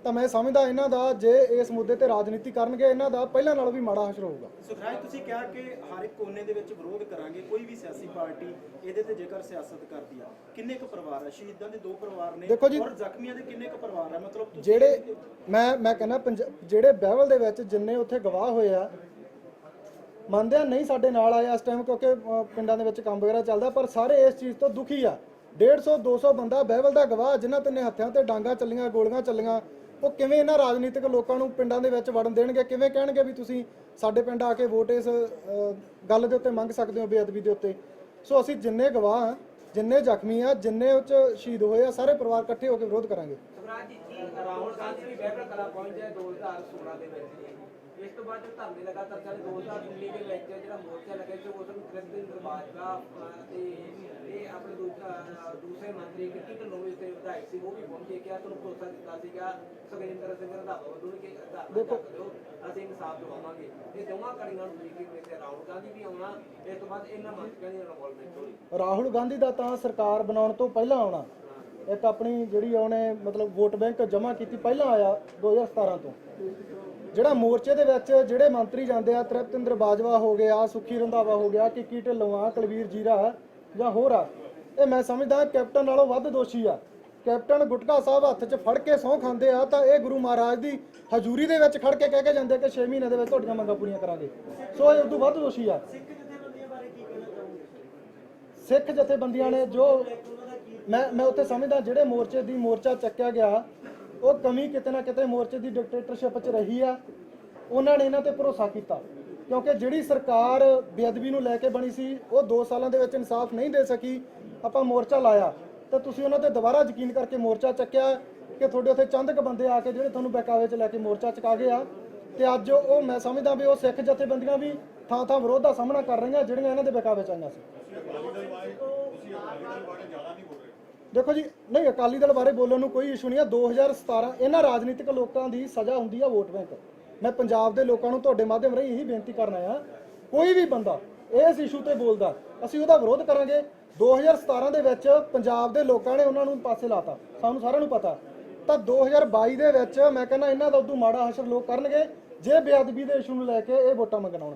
ਤਾਂ ਮੈਂ ਸਮਝਦਾ ਇਹਨਾਂ ਦਾ ਜੇ ਇਸ ਮੁੱਦੇ ਤੇ ਰਾਜਨੀਤੀ ਕਰਨਗੇ, ਇਹਨਾਂ ਦਾ ਪਹਿਲਾਂ ਨਾਲੋਂ ਵੀ ਮਾੜਾ ਹਸ਼ਰ ਹੋਊਗਾ। ਸੁਖਰਾਜ ਤੁਸੀਂ ਕਿਹਾ ਕਿ ਹਰ ਇੱਕ ਕੋਨੇ ਦੇ ਵਿੱਚ ਵਿਰੋਧ ਕਰਾਂਗੇ, ਕੋਈ ਵੀ ਸਿਆਸੀ ਪਾਰਟੀ ਇਹਦੇ ਤੇ ਜੇਕਰ ਸਿਆਸਤ ਕਰਦੀ ਆ। ਕਿੰਨੇ ਕੁ ਪਰਿਵਾਰ ਆ? ਸ਼ਹੀਦਾਂ ਦੇ 2 ਪਰਿਵਾਰ ਨੇ ਦੇਖੋ ਜੀ, ਔਰ ਜ਼ਖਮੀਆਂ ਦੇ ਕਿੰਨੇ ਕੁ ਪਰਿਵਾਰ ਆ? ਮਤਲਬ ਤੁਸੀਂ ਜਿਹੜੇ ਮੈਂ ਕਹਿੰਦਾ ਜਿਹੜੇ ਬਹਿਵਲ ਦੇ ਵਿੱਚ ਜਿੰਨੇ ਉੱਥੇ ਗਵਾਹ ਹੋਏ ਆ, ਮੰਨਦੇ ਆ ਨਹੀਂ ਸਾਡੇ ਨਾਲ ਆਇਆ ਇਸ ਟਾਈਮ ਕਿਉਂਕਿ ਪਿੰਡਾਂ ਦੇ ਵਿੱਚ ਕੰਮ ਵਗੈਰਾ ਚੱਲਦਾ, ਪਰ ਸਾਰੇ ਇਸ ਚੀਜ਼ ਤੋਂ ਦੁਖੀ ਆ। 150-200 ਬੰਦਾ ਬਹਿਵਲ ਦਾ ਗਵਾਹ, ਜਿਨ੍ਹਾਂ ਤਿੰਨੇ ਹੱਥਾਂ ਤੇ ਡਾਂਗਾ ਚੱਲੀਆਂ, ਗੋਲੀਆਂ ਚੱਲੀਆਂ, ਉਹ ਕਿਵੇਂ ਇਹਨਾਂ ਰਾਜਨੀਤਿਕ ਲੋਕਾਂ ਨੂੰ ਪਿੰਡਾਂ ਦੇ ਵਿੱਚ ਵੜਨ ਦੇਣਗੇ? ਕਿਵੇਂ ਕਹਿਣਗੇ ਵੀ ਤੁਸੀਂ ਸਾਡੇ ਪਿੰਡ ਆ ਕੇ ਵੋਟ ਇਸ ਗੱਲ ਦੇ ਉੱਤੇ ਮੰਗ ਸਕਦੇ ਹੋ, ਬੇਅਦਬੀ ਦੇ ਉੱਤੇ? ਸੋ ਅਸੀਂ ਜਿੰਨੇ ਗਵਾਹ, ਜਿੰਨੇ ਜ਼ਖਮੀ ਆ, ਜਿੰਨੇ ਉਹ 'ਚ ਸ਼ਹੀਦ ਹੋਏ ਆ, ਸਾਰੇ ਪਰਿਵਾਰ ਇਕੱਠੇ ਹੋ ਕੇ ਵਿਰੋਧ ਕਰਾਂਗੇ। ਸੁਖਰਾਜ ਜੀ ਰਾਹੁਲ ਗਾਂਧੀ ਵੀ ਬਹਿਬਲ ਕਲਾ ਪਹੁੰਚੇ 2016 ਦੇ ਵਿੱਚ ਜੀ। ਇਸ ਤੋਂ ਬਾਅਦ ਜੋ ਧਰਨੇ ਲਗਾਤਾਰ ਚੱਲੇ 2019 ਦੇ ਵਿੱਚ ਜਿਹੜਾ ਮੋਰਚਾ ਲੱਗਿਆ ਸੀ, ਉਸ ਨੂੰ ਕ੍ਰਿਸ਼ਨਦਰ ਬਾਜਵਾ ਤੇ ਇਹ ਆਪਣੇ ਦੂਸਰੇ ਮੰਤਰੀ ਕਿੱਟੀ ਢਿੱਲੋਂ ਤੇ ਵਿਧਾਇਕ ਸੀ, ਉਹ ਵੀ ਪਹੁੰਚੇ। ਕਿਹਾ ਤੁਹਾਨੂੰ ਭਰੋਸਾ ਦਿੱਤਾ ਸੀਗਾ ਸੁਖਜਿੰਦਰ ਸਿੰਘ ਰੰਧਾਵਾ ਵੱਲੋਂ ਕਿ ਅਸੀਂ ਇਨਸਾਫ ਦਿਵਾਵਾਂਗੇ। ਇਹ ਦੋਵਾਂ ਕੜੀਆਂ ਨੂੰ ਤਰੀਕੇ ਵਿੱਚ ਰਾਹੁਲ ਗਾਂਧੀ ਵੀ ਆਉਣਾ, ਇਸ ਤੋਂ ਬਾਅਦ ਇਹਨਾਂ ਮੰਤਰੀਆਂ ਦੀ ਇਨਵੋਲਵਮੈਂਟ ਹੋਈ। ਰਾਹੁਲ ਗਾਂਧੀ ਦਾ ਤਾਂ ਸਰਕਾਰ ਬਣਾਉਣ ਤੋਂ ਪਹਿਲਾਂ ਆਉਣਾ, ਇੱਕ ਆਪਣੀ ਜਿਹੜੀ ਉਹਨੇ ਮਤਲਬ ਵੋਟ ਬੈਂਕ ਜਮ੍ਹਾਂ ਕੀਤੀ ਪਹਿਲਾਂ ਆਇਆ 2017 ਤੋਂ। ਜਿਹੜਾ ਮੋਰਚੇ ਦੇ ਵਿੱਚ ਜਿਹੜੇ ਮੰਤਰੀ ਜਾਂਦੇ ਆ, ਤ੍ਰਿਪਤਿੰਦਰ ਬਾਜਵਾ ਹੋ ਗਿਆ, ਸੁਖੀ ਰੰਧਾਵਾ ਹੋ ਗਿਆ, ਕਿੱਕੀ ਢਿੱਲੋਂ ਆ, ਕੁਲਵੀਰ ਜੀਰਾ ਜਾਂ ਹੋਰ ਆ, ਇਹ ਮੈਂ ਸਮਝਦਾ ਕੈਪਟਨ ਨਾਲੋਂ ਵੱਧ ਦੋਸ਼ੀ ਆ। ਕੈਪਟਨ ਗੁਟਕਾ ਸਾਹਿਬ ਹੱਥ 'ਚ ਫੜ ਕੇ ਸਹੁੰ ਖਾਂਦੇ ਆ, ਤਾਂ ਇਹ ਗੁਰੂ ਮਹਾਰਾਜ ਦੀ ਹਜ਼ੂਰੀ ਦੇ ਵਿੱਚ ਖੜ ਕੇ ਕਹਿ ਕੇ ਜਾਂਦੇ ਕਿ 6 ਮਹੀਨੇ ਦੇ ਵਿੱਚ ਤੁਹਾਡੀਆਂ ਮੰਗਾਂ ਪੂਰੀਆਂ ਕਰਾਂਗੇ। ਸੋ ਇਹ ਉਦੋਂ ਵੱਧ ਦੋਸ਼ੀ ਆ। ਸਿੱਖ ਜਥੇਬੰਦੀਆਂ ਨੇ ਜੋ ਮੈਂ ਉੱਥੇ ਸਮਝਦਾ ਜਿਹੜੇ ਮੋਰਚੇ ਦੀ ਮੋਰਚਾ ਚੱਕਿਆ ਗਿਆ, ਉਹ ਕਮੀ ਕਿਤੇ ਨਾ ਕਿਤੇ ਮੋਰਚੇ ਦੀ ਡਿਕਟੇਟਰਸ਼ਿਪ 'ਚ ਰਹੀ ਆ। ਉਹਨਾਂ ਨੇ ਇਹਨਾਂ ਤੇ ਭਰੋਸਾ ਕੀਤਾ ਕਿਉਂਕਿ ਜਿਹੜੀ ਸਰਕਾਰ ਬੇਅਦਬੀ ਨੂੰ ਲੈ ਕੇ ਬਣੀ ਸੀ, ਉਹ 2 ਸਾਲਾਂ ਦੇ ਵਿੱਚ ਇਨਸਾਫ ਨਹੀਂ ਦੇ ਸਕੀ। ਆਪਾਂ ਮੋਰਚਾ ਲਾਇਆ ਤਾਂ ਤੁਸੀਂ ਉਹਨਾਂ ਤੇ ਦੁਬਾਰਾ ਯਕੀਨ ਕਰਕੇ ਮੋਰਚਾ ਚੱਕਿਆ ਕਿ ਤੁਹਾਡੇ ਉੱਥੇ ਚੰਦ ਕੁ ਬੰਦੇ ਆ ਕੇ ਜਿਹੜੇ ਤੁਹਾਨੂੰ ਬਹਿਕਾਵੇ 'ਚ ਲੈ ਕੇ ਮੋਰਚਾ ਚੁਕਾ ਗਏ ਆ। ਤੇ ਅੱਜ ਉਹ ਮੈਂ ਸਮਝਦਾ ਵੀ ਉਹ ਸਿੱਖ ਜਥੇਬੰਦੀਆਂ ਵੀ ਥਾਂ ਵਿਰੋਧ ਦਾ ਸਾਹਮਣਾ ਕਰ ਰਹੀਆਂ, ਜਿਹੜੀਆਂ ਇਹਨਾਂ ਦੇ ਬਹਿਕਾਵੇ 'ਚ ਆਈਆਂ ਸੀ। ਦੇਖੋ ਜੀ, ਨਹੀਂ ਅਕਾਲੀ ਦਲ ਬਾਰੇ ਬੋਲਣ ਨੂੰ ਕੋਈ ਇਸ਼ੂ ਨਹੀਂ ਆ। 2017 ਇਹਨਾਂ ਰਾਜਨੀਤਿਕ ਲੋਕਾਂ ਦੀ ਸਜ਼ਾ ਹੁੰਦੀ ਆ ਵੋਟ ਬੈਂਕ। ਮੈਂ ਪੰਜਾਬ ਦੇ ਲੋਕਾਂ ਨੂੰ ਤੁਹਾਡੇ ਮਾਧਿਅਮ ਰਾਹੀਂ ਇਹੀ ਬੇਨਤੀ ਕਰਨਾ ਆ, ਕੋਈ ਵੀ ਬੰਦਾ ਇਸ ਇਸ਼ੂ ਤੇ ਬੋਲਦਾ, ਅਸੀਂ ਉਹਦਾ ਵਿਰੋਧ ਕਰਾਂਗੇ। 2017 ਦੇ ਵਿੱਚ ਪੰਜਾਬ ਦੇ ਲੋਕਾਂ ਨੇ ਉਹਨਾਂ ਨੂੰ ਪਾਸੇ ਲਾਤਾ, ਸਾਨੂੰ ਸਾਰਿਆਂ ਨੂੰ ਪਤਾ। ਤਾਂ 2022 ਦੇ ਵਿੱਚ ਮੈਂ ਕਹਿੰਦਾ ਇਹਨਾਂ ਦਾ ਉਦੋਂ ਮਾੜਾ ਹਸ਼ਰ ਲੋਕ ਕਰਨਗੇ ਜੇ ਬੇਅਦਬੀ ਦੇ ਇਸ਼ੂ ਨੂੰ ਲੈ ਕੇ ਇਹ ਵੋਟਾਂ ਮੰਗਣ ਆਉਣ।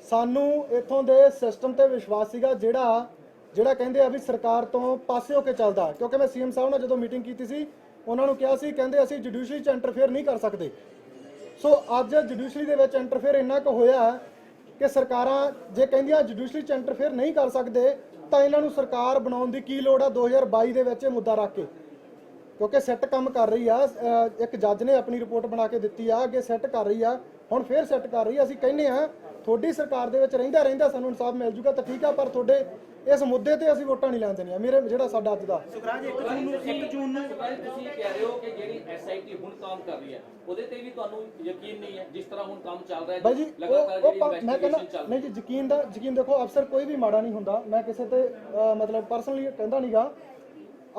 ਸਾਨੂੰ ਇੱਥੋਂ ਦੇ ਸਿਸਟਮ ਤੇ ਵਿਸ਼ਵਾਸ ਸੀਗਾ, ਜਿਹੜਾ ਕਹਿੰਦੇ ਆ ਵੀ ਸਰਕਾਰ ਤੋਂ ਪਾਸੇ ਹੋ ਕੇ ਚੱਲਦਾ। ਕਿਉਂਕਿ ਮੈਂ CM ਸਾਹਿਬ ਨਾਲ ਜਦੋਂ ਮੀਟਿੰਗ ਕੀਤੀ ਸੀ, ਉਹਨਾਂ ਨੂੰ ਕਿਹਾ ਸੀ, ਕਹਿੰਦੇ ਅਸੀਂ ਜੁਡੀਸ਼ਰੀ 'ਚ ਇੰਟਰਫੇਅਰ ਨਹੀਂ ਕਰ ਸਕਦੇ। ਸੋ ਅੱਜ ਜੁਡੀਸ਼ਰੀ ਦੇ ਵਿੱਚ ਇੰਟਰਫੇਅਰ ਇੰਨਾ ਕੁ ਹੋਇਆ ਕਿ ਸਰਕਾਰਾਂ ਜੇ ਕਹਿੰਦੀਆਂ ਜੁਡੀਸ਼ਰੀ 'ਚ ਇੰਟਰਫੇਅਰ ਨਹੀਂ ਕਰ ਸਕਦੇ, ਤਾਂ ਇਹਨਾਂ ਨੂੰ ਸਰਕਾਰ ਬਣਾਉਣ ਦੀ ਕੀ ਲੋੜ ਆ 2022 ਦੇ ਵਿੱਚ ਇਹ ਮੁੱਦਾ ਰੱਖ ਕੇ? ਕਿਉਂਕਿ ਸੈੱਟ ਕੰਮ ਕਰ ਰਹੀ ਆ, ਇੱਕ ਜੱਜ ਨੇ ਆਪਣੀ ਰਿਪੋਰਟ ਬਣਾ ਕੇ ਦਿੱਤੀ ਆ, ਅੱਗੇ ਸੈੱਟ ਕਰ ਰਹੀ ਆ, ਹੁਣ ਫੇਰ ਸੈੱਟ ਕਰ ਰਹੀ ਆ। ਅਸੀਂ ਕਹਿੰਦੇ ਆ ਤੁਹਾਡੀ ਸਰਕਾਰ ਦੇ ਵਿੱਚ ਰਹਿੰਦਾ ਸਾਨੂੰ ਇਨਸਾਫ ਮਿਲ ਜੂਗਾ ਤਾਂ ਠੀਕ ਆ, ਪਰ ਤੁਹਾਡੇ ਇਸ ਮੁੱਦੇ ਤੇ ਅਸੀਂ ਵੋਟਾਂ ਨਹੀਂ ਲੈਣ ਦੇਣੀਆਂ। ਮੇਰੇ ਜਿਹੜਾ ਸਾਡਾ ਅੱਜ ਦਾ ਸੁਖਰਾਜ 1 ਜੂਨ ਨੂੰ ਤੁਸੀਂ ਕਹਿ ਰਹੇ ਹੋ ਕਿ ਜਿਹੜੀ SIT ਹੁਣ ਕੰਮ ਕਰ ਰਹੀ ਹੈ, ਉਹਦੇ ਤੇ ਵੀ ਤੁਹਾਨੂੰ ਯਕੀਨ ਨਹੀਂ ਹੈ? ਜਿਸ ਤਰ੍ਹਾਂ ਹੁਣ ਕੰਮ ਚੱਲ ਰਿਹਾ ਬਾਈ ਜੀ, ਲਗਾਤਾਰ ਜਿਹੜੀ ਮੈਂ ਕਹਿੰਦਾ ਇਨਵੈਸਟੀਗੇਸ਼ਨ ਚੱਲ ਨਹੀਂ ਜੀ, ਯਕੀਨ ਦੇਖੋ, ਅਫਸਰ ਕੋਈ ਵੀ ਮਾੜਾ ਨਹੀਂ ਹੁੰਦਾ। ਮੈਂ ਕਿਸੇ ਤੇ ਮਤਲਬ ਪਰਸਨਲੀ ਕਹਿੰਦਾ ਨਹੀਂਗਾ,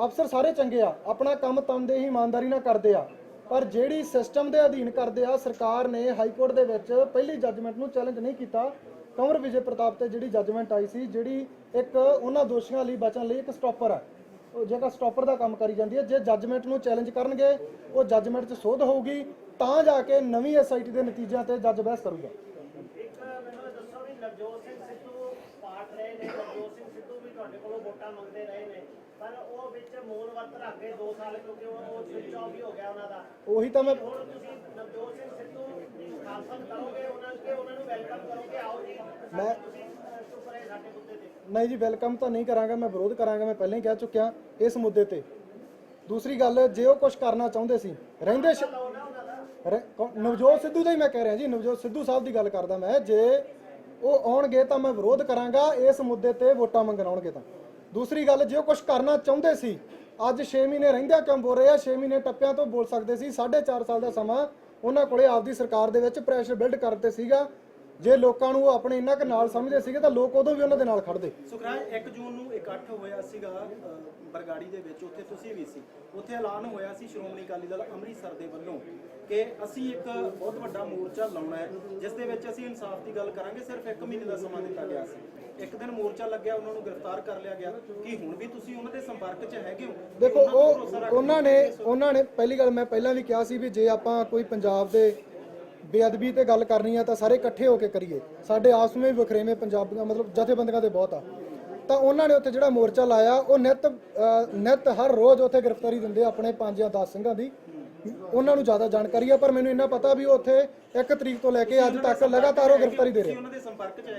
ਅਫਸਰ ਸਾਰੇ ਚੰਗੇ ਆ, ਆਪਣਾ ਕੰਮ ਤਨਦੇਹੀ ਇਮਾਨਦਾਰੀ ਨਾਲ ਕਰਦੇ ਆ। ਪਰ ਜਿਹੜੀ ਸਿਸਟਮ ਦੇ ਅਧੀਨ ਕਰਦੇ ਆ, ਸਰਕਾਰ ਨੇ ਹਾਈ ਕੋਰਟ ਦੇ ਵਿੱਚ ਪਹਿਲੀ ਜੱਜਮੈਂਟ ਨੂੰ ਚੈਲੰਜ ਨਹੀਂ ਕੀਤਾ, ਕੰਵਰ ਵਿਜੇ ਪ੍ਰਤਾਪ ਤੇ ਜਿਹੜੀ ਜੱਜਮੈਂਟ ਆਈ ਸੀ, ਜਿਹੜੀ ਇੱਕ ਉਹਨਾਂ ਦੋਸ਼ੀਆਂ ਲਈ ਬਚਣ ਲਈ ਇੱਕ ਸਟਾਪਰ ਹੈ, ਉਹ ਜਿਹੜਾ ਸਟਾਪਰ ਦਾ ਕੰਮ ਕਰੀ ਜਾਂਦੀ ਹੈ। ਜੇ ਜੱਜਮੈਂਟ ਨੂੰ ਚੈਲੰਜ ਕਰਨਗੇ, ਉਹ ਜੱਜਮੈਂਟ 'ਚ ਸੋਧ ਹੋਊਗੀ, ਤਾਂ ਜਾ ਕੇ ਨਵੀਂ SIT ਦੇ ਨਤੀਜਿਆਂ ਤੇ ਜੱਜ ਬਹਿਸ ਕਰੂਗਾ। ਇੱਕ ਮੈਨੂੰ ਇਹ ਦੱਸੋ ਵੀ ਨਵਜੋਤ ਸਿੰਘ ਸਿੱਧੂ ਪਾਟ ਰਹੇ ਨੇ, ਨਵਜੋਤ ਸਿੰਘ ਸਿੱਧੂ ਵੀ ਤੁਹਾਡੇ ਕੋਲੋਂ ਵੋਟਾਂ ਮੰਗਦੇ ਰਹੇ ਨੇ, ਪਰ ਉਹ ਵਿੱਚ ਮੂਲ ਵਰਤ ਰੱਖ ਗਏ 2 ਸਾਲ, ਕਿਉਂਕਿ ਉਹ ਸਵਿਚ ਆਫ ਹੀ ਹੋ ਗਿਆ ਉਹਨਾਂ ਦਾ। ਉਹੀ ਤਾਂ ਮੈਂ ਹੁਣ ਤੁਸੀਂ ਨਵਜੋਤ ਸਿੰਘ ਸਿੱਧੂ ਦੀ ਖਾਲਸਾ ਕਰੋਗੇ, ਉਹਨਾਂ ਨੂੰ ਵੈਲਕਮ ਕਰੋਗੇ, ਆਓ ਜੀ ਮੈਂ ਤੁਸੀਂ ਚੁੱਪ ਰਹੇ ਸਾਡੇ ਮੁੱਦੇ ਤੇ? ਨਹੀਂ ਜੀ, ਵੈਲਕਮ ਤਾਂ ਨਹੀਂ ਕਰਾਂਗਾ, ਮੈਂ ਵਿਰੋਧ ਕਰਾਂਗਾ। ਮੈਂ ਪਹਿਲਾਂ ਹੀ ਕਹਿ ਚੁੱਕਿਆ ਇਸ ਮੁੱਦੇ ਤੇ। ਦੂਸਰੀ ਗੱਲ, ਜੇ ਉਹ ਕੁਝ ਕਰਨਾ ਚਾਹੁੰਦੇ ਸੀ ਰਹਿੰਦੇ ਨਵਜੋਤ ਸਿੱਧੂ ਦਾ ਹੀ ਮੈਂ ਕਹਿ ਰਿਹਾ ਜੀ, ਨਵਜੋਤ ਸਿੱਧੂ ਸਾਹਿਬ ਦੀ ਗੱਲ ਕਰਦਾ ਮੈਂ। ਜੇ ਉਹ ਆਉਣਗੇ ਤਾਂ ਮੈਂ ਵਿਰੋਧ ਕਰਾਂਗਾ ਇਸ ਮੁੱਦੇ ਤੇ, ਵੋਟਾਂ ਮੰਗਣ ਆਉਣਗੇ ਤਾਂ। ਦੂਸਰੀ ਗੱਲ, ਜੇ ਉਹ ਕੁਝ ਕਰਨਾ ਚਾਹੁੰਦੇ ਸੀ, ਅੱਜ 6 ਮਹੀਨੇ ਰਹਿੰਦਿਆਂ ਕਿਉਂ ਬੋਲ ਰਹੇ ਆ? 6 ਮਹੀਨੇ ਟੱਪਿਆਂ ਤੋਂ ਬੋਲ ਸਕਦੇ ਸੀ। 4.5 ਸਾਲ ਦਾ ਸਮਾਂ ਉਹਨਾਂ ਕੋਲੇ ਆਪਦੀ ਸਰਕਾਰ ਦੇ ਵਿੱਚ ਪ੍ਰੈਸ਼ਰ ਬਿਲਡ ਕਰਦੇ ਸੀਗਾ। ਜੇ ਲੋਕਾਂ ਨੂੰ ਆਪਣੇ ਇੰਨਾ ਕੁ ਨਾਲ ਸਮਝਦੇ ਸੀਗੇ ਤਾਂ ਲੋਕ ਉਦੋਂ ਵੀ ਉਹਨਾਂ ਦੇ ਨਾਲ ਖੜਦੇ। ਸੁਖਰਾਜ, 1 ਜੂਨ ਨੂੰ ਇਕੱਠ ਹੋਇਆ ਸੀਗਾ ਬਰਗਾੜੀ ਦੇ ਵਿੱਚ, ਉੱਥੇ ਤੁਸੀਂ ਵੀ ਸੀ। ਉੱਥੇ ਐਲਾਨ ਹੋਇਆ ਸੀ ਸ਼੍ਰੋਮਣੀ ਅਕਾਲੀ ਦਲ ਅੰਮ੍ਰਿਤਸਰ ਦੇ ਵੱਲੋਂ ਕਿ ਅਸੀਂ ਇੱਕ ਬਹੁਤ ਵੱਡਾ ਮੋਰਚਾ ਲਾਉਣਾ ਹੈ, ਜਿਸ ਦੇ ਵਿੱਚ ਅਸੀਂ ਇਨਸਾਫ ਦੀ ਗੱਲ ਕਰਾਂਗੇ। ਸਿਰਫ 1 ਮਹੀਨੇ ਦਾ ਸਮਾਂ ਦਿੱਤਾ ਗਿਆ ਸੀ। ਇੱਕ ਦਿਨ ਮੋਰਚਾ ਲੱਗਿਆ, ਉਹਨਾਂ ਨੂੰ ਗ੍ਰਿਫਤਾਰ ਕਰ ਲਿਆ ਗਿਆ। ਕੀ ਹੁਣ ਵੀ ਤੁਸੀਂ ਉਹਨਾਂ ਦੇ ਸੰਪਰਕ 'ਚ ਹੈਗੇ ਹੋ? ਦੇਖੋ, ਉਹਨਾਂ ਨੇ ਪਹਿਲੀ ਗੱਲ, ਮੈਂ ਪਹਿਲਾਂ ਵੀ ਕਿਹਾ ਸੀ ਵੀ ਜੇ ਆਪਾਂ ਕੋਈ ਪੰਜਾਬ ਦੇ ਬੇਅਦਬੀ ਤੇ ਗੱਲ ਕਰਨੀ ਆ ਤਾਂ ਸਾਰੇ ਇਕੱਠੇ ਹੋ ਕੇ ਕਰੀਏ। ਸਾਡੇ ਆਪਸ ਵਿੱਚ ਵਖਰੇਵੇਂ ਪੰਜਾਬੀਆਂ ਮਤਲਬ ਜਥੇਬੰਦੀਆਂ ਦੇ ਬਹੁਤ ਆ। ਤਾਂ ਉਹਨਾਂ ਨੇ ਉੱਥੇ ਜਿਹੜਾ ਮੋਰਚਾ ਲਾਇਆ, ਉਹ ਨਿਤ ਹਰ ਰੋਜ਼ ਉੱਥੇ ਗ੍ਰਿਫਤਾਰੀ ਦਿੰਦੇ ਆਪਣੇ 5 ਜਾਂ 10 ਸਿੰਘਾਂ ਦੀ। ਉਹਨਾਂ ਨੂੰ ਜ਼ਿਆਦਾ ਜਾਣਕਾਰੀ ਆ, ਪਰ ਮੈਨੂੰ ਇੰਨਾ ਪਤਾ ਵੀ ਉਹ ਉੱਥੇ 1 ਤਰੀਕ ਤੋਂ ਲੈ ਕੇ ਅੱਜ ਤੱਕ ਲਗਾਤਾਰ ਉਹ ਗ੍ਰਿਫਤਾਰੀ ਦੇ ਰਹੇ।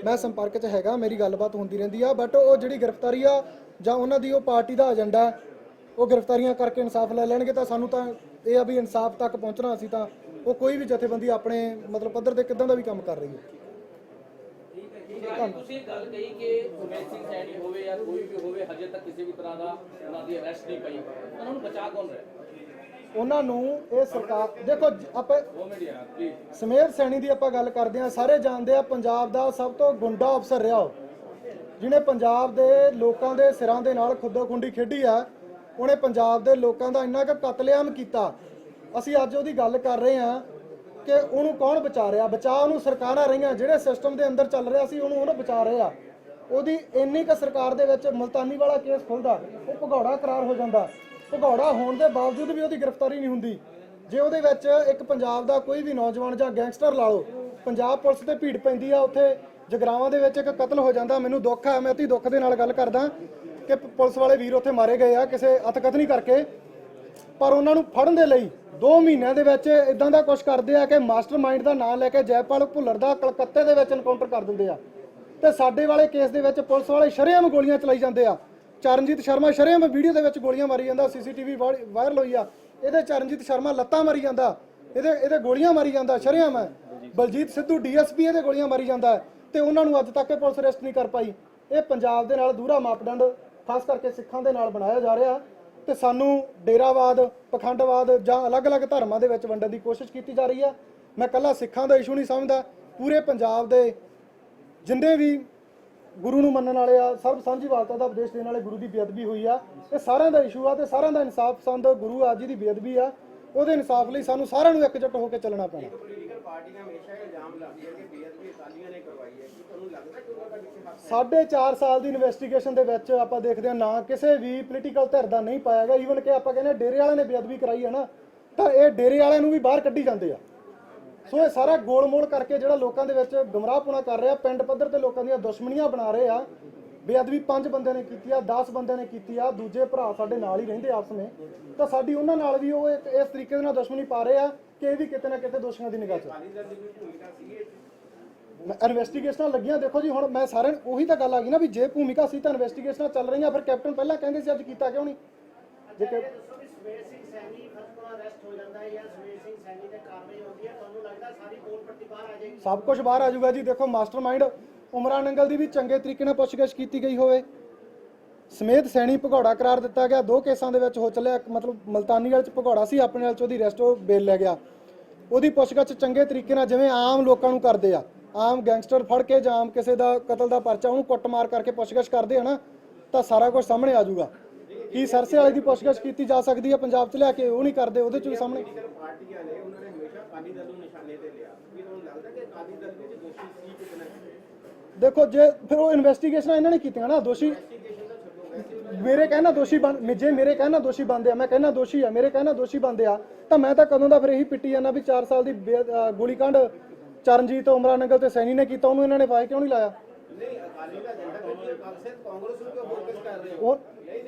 ਮੈਂ ਸੰਪਰਕ 'ਚ ਹੈਗਾ, ਮੇਰੀ ਗੱਲਬਾਤ ਹੁੰਦੀ ਰਹਿੰਦੀ ਆ। ਬਟ ਉਹ ਜਿਹੜੀ ਗ੍ਰਿਫਤਾਰੀ ਆ ਜਾਂ ਉਹਨਾਂ ਦੀ ਉਹ ਪਾਰਟੀ ਦਾ ਏਜੰਡਾ, ਉਹ ਗ੍ਰਿਫਤਾਰੀਆਂ ਕਰਕੇ ਇਨਸਾਫ ਲੈ ਲੈਣਗੇ। ਤਾਂ ਸਾਨੂੰ ਤਾਂ ਇਹ ਆ ਵੀ ਇਨਸਾਫ ਤੱਕ ਪਹੁੰਚਣਾ ਸੀ, ਤਾਂ ਉਹ ਕੋਈ ਵੀ ਜਥੇਬੰਦੀ ਆਪਣੇ ਮਤਲਬ ਪੱਧਰ ਤੇ ਕਿੱਦਾਂ ਦਾ ਵੀ ਕੰਮ ਕਰ ਰਹੀ ਹੈ। ਤੁਸੀਂ ਗੱਲ ਕਹੀ ਕਿ ਉਮੇਸ਼ ਸਿੰਘ ਸੈਣੀ ਹੋਵੇ ਜਾਂ ਕੋਈ ਵੀ ਹੋਵੇ, ਹਜੇ ਤੱਕ ਕਿਸੇ ਵੀ ਤਰ੍ਹਾਂ ਦਾ ਉਹਨਾਂ ਦੀ ਅਰੈਸਟ ਨਹੀਂ ਪਈ, ਉਹਨਾਂ ਨੂੰ ਬਚਾ ਕੌਣ ਰਿਹਾ? ਉਹਨਾਂ ਨੂੰ ਇਹ ਸਰਕਾਰ, ਦੇਖੋ ਆਪਾਂ ਸਮੇਧ ਸੈਣੀ ਦੀ ਆਪਾਂ ਗੱਲ ਕਰਦੇ ਹਾਂ, ਸਾਰੇ ਜਾਣਦੇ ਆ ਪੰਜਾਬ ਦਾ ਸਭ ਤੋਂ ਗੁੰਡਾ ਅਫਸਰ ਰਿਹਾ ਉਹ, ਜਿਹਨੇ ਪੰਜਾਬ ਦੇ ਲੋਕਾਂ ਦੇ ਸਿਰਾਂ ਦੇ ਨਾਲ ਖੁੱਦੋ-ਖੁੰਡੀ ਖੇਡੀ ਆ। ਉਹਨੇ ਪੰਜਾਬ ਦੇ ਲੋਕਾਂ ਦਾ ਇੰਨਾ ਕੁ ਕਤਲੇਆਮ ਕੀਤਾ। ਅਸੀਂ ਅੱਜ ਉਹਦੀ ਗੱਲ ਕਰ ਰਹੇ ਹਾਂ ਕਿ ਉਹਨੂੰ ਕੌਣ ਬਚਾ ਰਿਹਾ? ਬਚਾ ਉਹਨੂੰ ਸਰਕਾਰਾਂ ਰਹੀਆਂ, ਜਿਹੜੇ ਸਿਸਟਮ ਦੇ ਅੰਦਰ ਚੱਲ ਰਿਹਾ ਸੀ ਉਹਨੂੰ ਬਚਾ ਰਹੇ ਆ। ਉਹਦੀ ਇੰਨੀ ਕੁ ਸਰਕਾਰ ਦੇ ਵਿੱਚ ਮੁਲਤਾਨੀ ਵਾਲਾ ਕੇਸ ਖੁੱਲਦਾ, ਉਹ ਭਗੌੜਾ ਕਰਾਰ ਹੋ ਜਾਂਦਾ। ਭਗੌੜਾ ਹੋਣ ਦੇ ਬਾਵਜੂਦ ਵੀ ਉਹਦੀ ਗ੍ਰਿਫਤਾਰੀ ਨਹੀਂ ਹੁੰਦੀ। ਜੇ ਉਹਦੇ ਵਿੱਚ ਇੱਕ ਪੰਜਾਬ ਦਾ ਕੋਈ ਵੀ ਨੌਜਵਾਨ ਜਾਂ ਗੈਂਗਸਟਰ ਲਾ ਲਓ, ਪੰਜਾਬ ਪੁਲਿਸ ਤੇ ਭੀੜ ਪੈਂਦੀ ਆ, ਉੱਥੇ ਜਗਰਾਵਾਂ ਦੇ ਵਿੱਚ ਇੱਕ ਕਤਲ ਹੋ ਜਾਂਦਾ। ਮੈਨੂੰ ਦੁੱਖ ਹੈ, ਮੈਂ ਅਤੀ ਦੁੱਖ ਦੇ ਨਾਲ ਗੱਲ ਕਰਦਾ ਕਿ ਪੁਲਿਸ ਵਾਲੇ ਵੀਰ ਉੱਥੇ ਮਾਰੇ ਗਏ ਆ ਕਿਸੇ ਅਤਕਥਨੀ ਕਰਕੇ, ਪਰ ਉਹਨਾਂ ਨੂੰ ਫੜਨ ਦੇ ਲਈ 2 ਮਹੀਨਿਆਂ ਦੇ ਵਿੱਚ ਇਦਾਂ ਦਾ ਕੁਝ ਕਰਦੇ ਆ ਕਿ ਮਾਸਟਰਮਾਈਂਡ ਦਾ ਨਾਮ ਲੈ ਕੇ ਜੈਪਾਲ ਭੁੱਲਰ ਦਾ ਕਲਕੱਤੇ ਦੇ ਵਿੱਚ ਐਨਕਾਊਂਟਰ ਕਰ ਦਿੰਦੇ ਆ। ਤੇ ਸਾਡੇ ਵਾਲੇ ਕੇਸ ਦੇ ਵਿੱਚ ਪੁਲਿਸ ਵਾਲੇ ਸ਼ਰੇਆਮ ਗੋਲੀਆਂ ਚਲਾਈ ਜਾਂਦੇ ਆ। ਚਰਨਜੀਤ ਸ਼ਰਮਾ ਸ਼ਰੇਆਮ ਵੀਡੀਓ ਦੇ ਵਿੱਚ ਗੋਲੀਆਂ ਮਾਰੀ ਜਾਂਦਾ, CCTV ਵਾਇਰਲ ਹੋਈ ਆ। ਇਹਦੇ ਚਰਨਜੀਤ ਸ਼ਰਮਾ ਲੱਤਾਂ ਮਾਰੀ ਜਾਂਦਾ, ਇਹਦੇ ਗੋਲੀਆਂ ਮਾਰੀ ਜਾਂਦਾ ਸ਼ਰੇਆਮ ਹੈ। ਬਲਜੀਤ ਸਿੱਧੂ DSP ਇਹਦੇ ਗੋਲੀਆਂ ਮਾਰੀ ਜਾਂਦਾ ਤੇ ਉਹਨਾਂ ਨੂੰ ਅੱਜ ਤੱਕ ਪੁਲਿਸ ਅਰੈਸਟ ਨਹੀਂ ਕਰ ਪਾਈ। ਇਹ ਪੰਜਾਬ ਦੇ ਨਾਲ ਦੂਰਾ ਮਾਪਦੰਡ ਖਾਸ ਕਰਕੇ ਸਿੱਖਾਂ ਦੇ ਨਾਲ ਬਣਾਇਆ ਜਾ ਰਿਹਾ ਤੇ ਸਾਨੂੰ ਡੇਰਾਵਾਦ, ਪਖੰਡਵਾਦ ਜਾਂ ਅਲੱਗ-ਅਲੱਗ ਧਰਮਾਂ ਦੇ ਵਿੱਚ ਵੰਡਣ ਦੀ ਕੋਸ਼ਿਸ਼ ਕੀਤੀ ਜਾ ਰਹੀ ਹੈ। ਮੈਂ ਇਕੱਲਾ ਸਿੱਖਾਂ ਦਾ ਇਸ਼ੂ ਨਹੀਂ ਸਮਝਦਾ, ਪੂਰੇ ਪੰਜਾਬ ਦੇ ਜਿੰਨੇ ਵੀ ਗੁਰੂ ਨੂੰ ਮੰਨਣ ਵਾਲੇ ਆ, ਸਰਬ ਸਾਂਝੀਵਾਲਤਾ ਦਾ ਉਪਦੇਸ਼ ਦੇਣ ਵਾਲੇ ਗੁਰੂ ਦੀ ਬੇਅਦਬੀ ਹੋਈ ਆ, ਇਹ ਸਾਰਿਆਂ ਦਾ ਇਸ਼ੂ ਆ ਤੇ ਸਾਰਿਆਂ ਦਾ ਇਨਸਾਫ ਪਸੰਦ ਗੁਰੂ ਆ ਜੀ ਦੀ ਬੇਅਦਬੀ ਆ, ਉਹਦੇ ਇਨਸਾਫ ਲਈ ਸਾਨੂੰ ਸਾਰਿਆਂ ਨੂੰ ਇਕਜੁੱਟ ਹੋ ਕੇ ਚੱਲਣਾ ਪੈਣਾ। ਪੋਲੀਟੀਕਲ ਪਾਰਟੀਆਂ ਹਮੇਸ਼ਾ ਇਲਜ਼ਾਮ ਲਾਉਂਦੀਆਂ ਕਿ ਬੇਅਦਬੀ ਅਕਾਲੀਆਂ ਨੇ ਕਰਵਾਈ ਹੈ। ਕੀ ਤੁਹਾਨੂੰ ਲੱਗਦਾ ਕਿ ਉਹਨਾਂ ਦਾ ਕਿਸੇ ਹੱਥ 4.5 ਸਾਲ ਦੀ ਇਨਵੈਸਟੀਗੇਸ਼ਨ ਦੇ ਵਿੱਚ ਆਪਾਂ ਦੇਖਦੇ ਹਾਂ ਨਾ ਕਿਸੇ ਵੀ ਪੋਲੀਟੀਕਲ ਧਿਰ ਦਾ ਨਹੀਂ ਪਾਇਆ ਗਿਆ। ਈਵਨ ਕਿ ਆਪਾਂ ਕਹਿੰਦੇ ਡੇਰੇ ਵਾਲਿਆਂ ਨੇ ਬੇਅਦਬੀ ਕਰਾਈ ਹੈ ਨਾ, ਤਾਂ ਇਹ ਡੇਰੇ ਵਾਲਿਆਂ ਨੂੰ ਵੀ ਬਾਹਰ ਕੱਢੀ ਜਾਂਦੇ ਆ। ਸੋ ਇਹ ਸਾਰਾ ਗੋਲਮੋਲ ਕਰਕੇ ਜਿਹੜਾ ਲੋਕਾਂ ਦੇ ਵਿੱਚ ਗੁੰਮਰਾਹਪੁਣਾ ਕਰ ਰਿਹਾ, ਪਿੰਡ ਪੱਧਰ ਤੇ ਲੋਕਾਂ ਦੀਆਂ ਦੁਸ਼ਮਣੀਆਂ ਬਣਾ ਰਹੇ ਆ। ਬੇਅਦਬੀ 5 ਬੰਦਿਆਂ ਨੇ ਕੀਤੀ ਆ, 10 ਬੰਦਿਆਂ ਨੇ ਕੀਤੀ ਆ, ਦੂਜੇ ਭਰਾ ਸਾਡੇ ਨਾਲ ਹੀ ਰਹਿੰਦੇ ਆਪਸ ਵਿੱਚ, ਤਾਂ ਸਾਡੀ ਉਹਨਾਂ ਨਾਲ ਵੀ ਉਹ ਇਸ ਤਰੀਕੇ ਦੇ ਨਾਲ ਦੁਸ਼ਮਣੀ ਪਾ ਰਹੇ ਆ ਕਿ ਇਹ ਵੀ ਕਿਤੇ ਨਾ ਕਿਤੇ ਦੋਸ਼ੀਆਂ ਦੀ ਨਿਗਾਹ 'ਚ ਇਨਵੈਸਟੀਗੇਸ਼ਨਾਂ ਲੱਗੀਆਂ। ਦੇਖੋ ਜੀ, ਹੁਣ ਮੈਂ ਸਾਰਿਆਂ ਨੂੰ ਉਹੀ ਤਾਂ ਗੱਲ ਆ ਗਈ ਨਾ ਵੀ ਜੇ ਭੂਮਿਕਾ ਸੀ ਤਾਂ ਇਨਵੈਸਟੀਗੇਸ਼ਨਾਂ ਚੱਲ ਰਹੀਆਂ, ਫਿਰ ਕੈਪਟਨ ਪਹਿਲਾਂ ਕਹਿੰਦੇ ਸੀ ਅੱਜ ਕੀਤਾ ਕਿਉਂ ਨਹੀਂ? ਜੇ ਦੱਸੋ ਵੀ ਸਵੇਰ ਸਿੰਘ ਸੈਣੀ ਫਸਟੋਂ ਅਰੈਸਟ ਹੋ ਜਾਂਦਾ ਹੈ ਜਾਂ ਸਵੇਰ ਸਿੰਘ ਸੈਣੀ ਤੇ ਕਾਰਵਾਈ ਹੁੰਦੀ ਹੈ, ਤੁਹਾਨੂੰ ਲੱਗਦਾ ਸਾਰੀ ਪੋਲ ਪੱਟੀ ਬਾਹਰ ਆ ਜਾਏਗੀ? ਸਭ ਕੁਝ ਬਾਹਰ ਆ ਜਾਊਗਾ ਜੀ। ਦੇਖੋ, ਮਾਸਟਰਮਾਈਂਡ ਉਮਰਾਂ ਨੰਗਲ ਦੀ ਵੀ ਚੰਗੇ ਤਰੀਕੇ ਨਾਲ ਪੁੱਛਗਿੱਛ ਕੀਤੀ ਗਈ ਹੋਵੇ, ਸਮੇਧ ਸੈਣੀ ਭਗੌੜਾ ਕਰਾਰ ਦਿੱਤਾ ਗਿਆ, 2 ਕੇਸਾਂ ਦੇ ਵਿੱਚ ਹੋ ਚੱਲਿਆ। ਮਤਲਬ ਮਲਤਾਨੀ ਵਾਲੇ 'ਚ ਭਗੌੜਾ ਸੀ, ਆਪਣੇ ਵਾਲੇ 'ਚ ਉਹਦੀ ਅਰੈਸਟ ਉਹ ਬੇਲ ਲੈ ਗਿਆ। ਉਹਦੀ ਪੁੱਛਗਿੱਛ ਚੰਗੇ ਤਰੀਕੇ ਨਾਲ ਜਿਵੇਂ ਆਮ ਲੋਕਾਂ ਨੂੰ ਕਰਦੇ ਆ, ਆਮ ਗੈਂਗਸਟਰ ਫੜ ਕੇ ਜਾਂ ਆਮ ਕਿਸੇ ਦਾ ਕਤਲ ਦਾ ਪਰਚਾ ਉਹਨੂੰ ਕੁੱਟਮਾਰ ਕਰਕੇ ਪੁੱਛਗਿੱਛ ਕਰਦੇ ਆ ਨਾ, ਤਾਂ ਸਾਰਾ ਕੁਝ ਸਾਹਮਣੇ ਆ ਜਾਊਗਾ। ਕੀ ਸਰਸੇ ਵਾਲੇ ਦੀ ਪੁੱਛਗਿੱਛ ਕੀਤੀ ਜਾ ਸਕਦੀ ਹੈ ਪੰਜਾਬ 'ਚ ਲਿਆ ਕੇ? ਉਹ ਨਹੀਂ ਕਰਦੇ, ਉਹਦੇ 'ਚ ਵੀ ਸਾਹਮਣੇ ਪਾਰਟੀਆਂ ਨੇ ਉਹਨਾਂ ਨੇ ਹਮੇਸ਼ਾ ਅਕਾਲੀ ਦਲ ਨੂੰ ਨਿਸ਼ਾਨੇ ਤੇ ਲਿਆ। ਕੀ ਤੁਹਾਨੂੰ ਲੱਗਦਾ ਕਿ ਅਕਾਲੀ ਦਲ ਵਿੱਚ ਦੋਸ਼ੀ ਸੀ ਕਿਤੇ ਨਾ ਕਿਤੇ? ਦੇਖੋ ਜੇ ਫਿਰ ਉਹ ਇਨਵੈਸਟੀਗੇਸ਼ਨਾਂ ਇਹਨਾਂ ਨੇ ਕੀਤੀਆਂ ਨਾ, ਦੋਸ਼ੀ ਮੇਰੇ ਕਹਿਣਾ ਦੋਸ਼ੀ ਜੇ ਮੇਰੇ ਕਹਿਣਾ ਦੋਸ਼ੀ ਬਣਦੇ ਆ, ਮੈਂ ਕਹਿਣਾ ਦੋਸ਼ੀ ਆ, ਮੇਰੇ ਕਹਿਣਾ ਦੋਸ਼ੀ ਬਣਦੇ ਆ, ਤਾਂ ਮੈਂ ਤਾਂ ਕਦੋਂ ਦਾ ਫਿਰ ਇਹੀ ਪਿੱਟੀ ਜਾਂਦਾ ਵੀ 4 ਸਾਲ ਦੀ ਗੋਲੀकांड ਚਰਨਜੀਤ ਉਮਰਾ ਨੰਗਲ ਤੇ ਸੈਣੀ ਨੇ ਕੀਤਾ, ਉਹਨੂੰ ਇਹਨਾਂ ਨੇ ਵਾਏ ਕਿਉਂ ਨਹੀਂ ਲਾਇਆ? ਨਹੀਂ ਅਕਾਲੀ ਦਾ ਏਜੰਡਾ ਕਾਂਗਰਸ ਨੂੰ ਕਿਉਂ ਫੋਕਸ ਕਰ ਰਹੇ ਹੋ? ਉਹ ਨਹੀਂ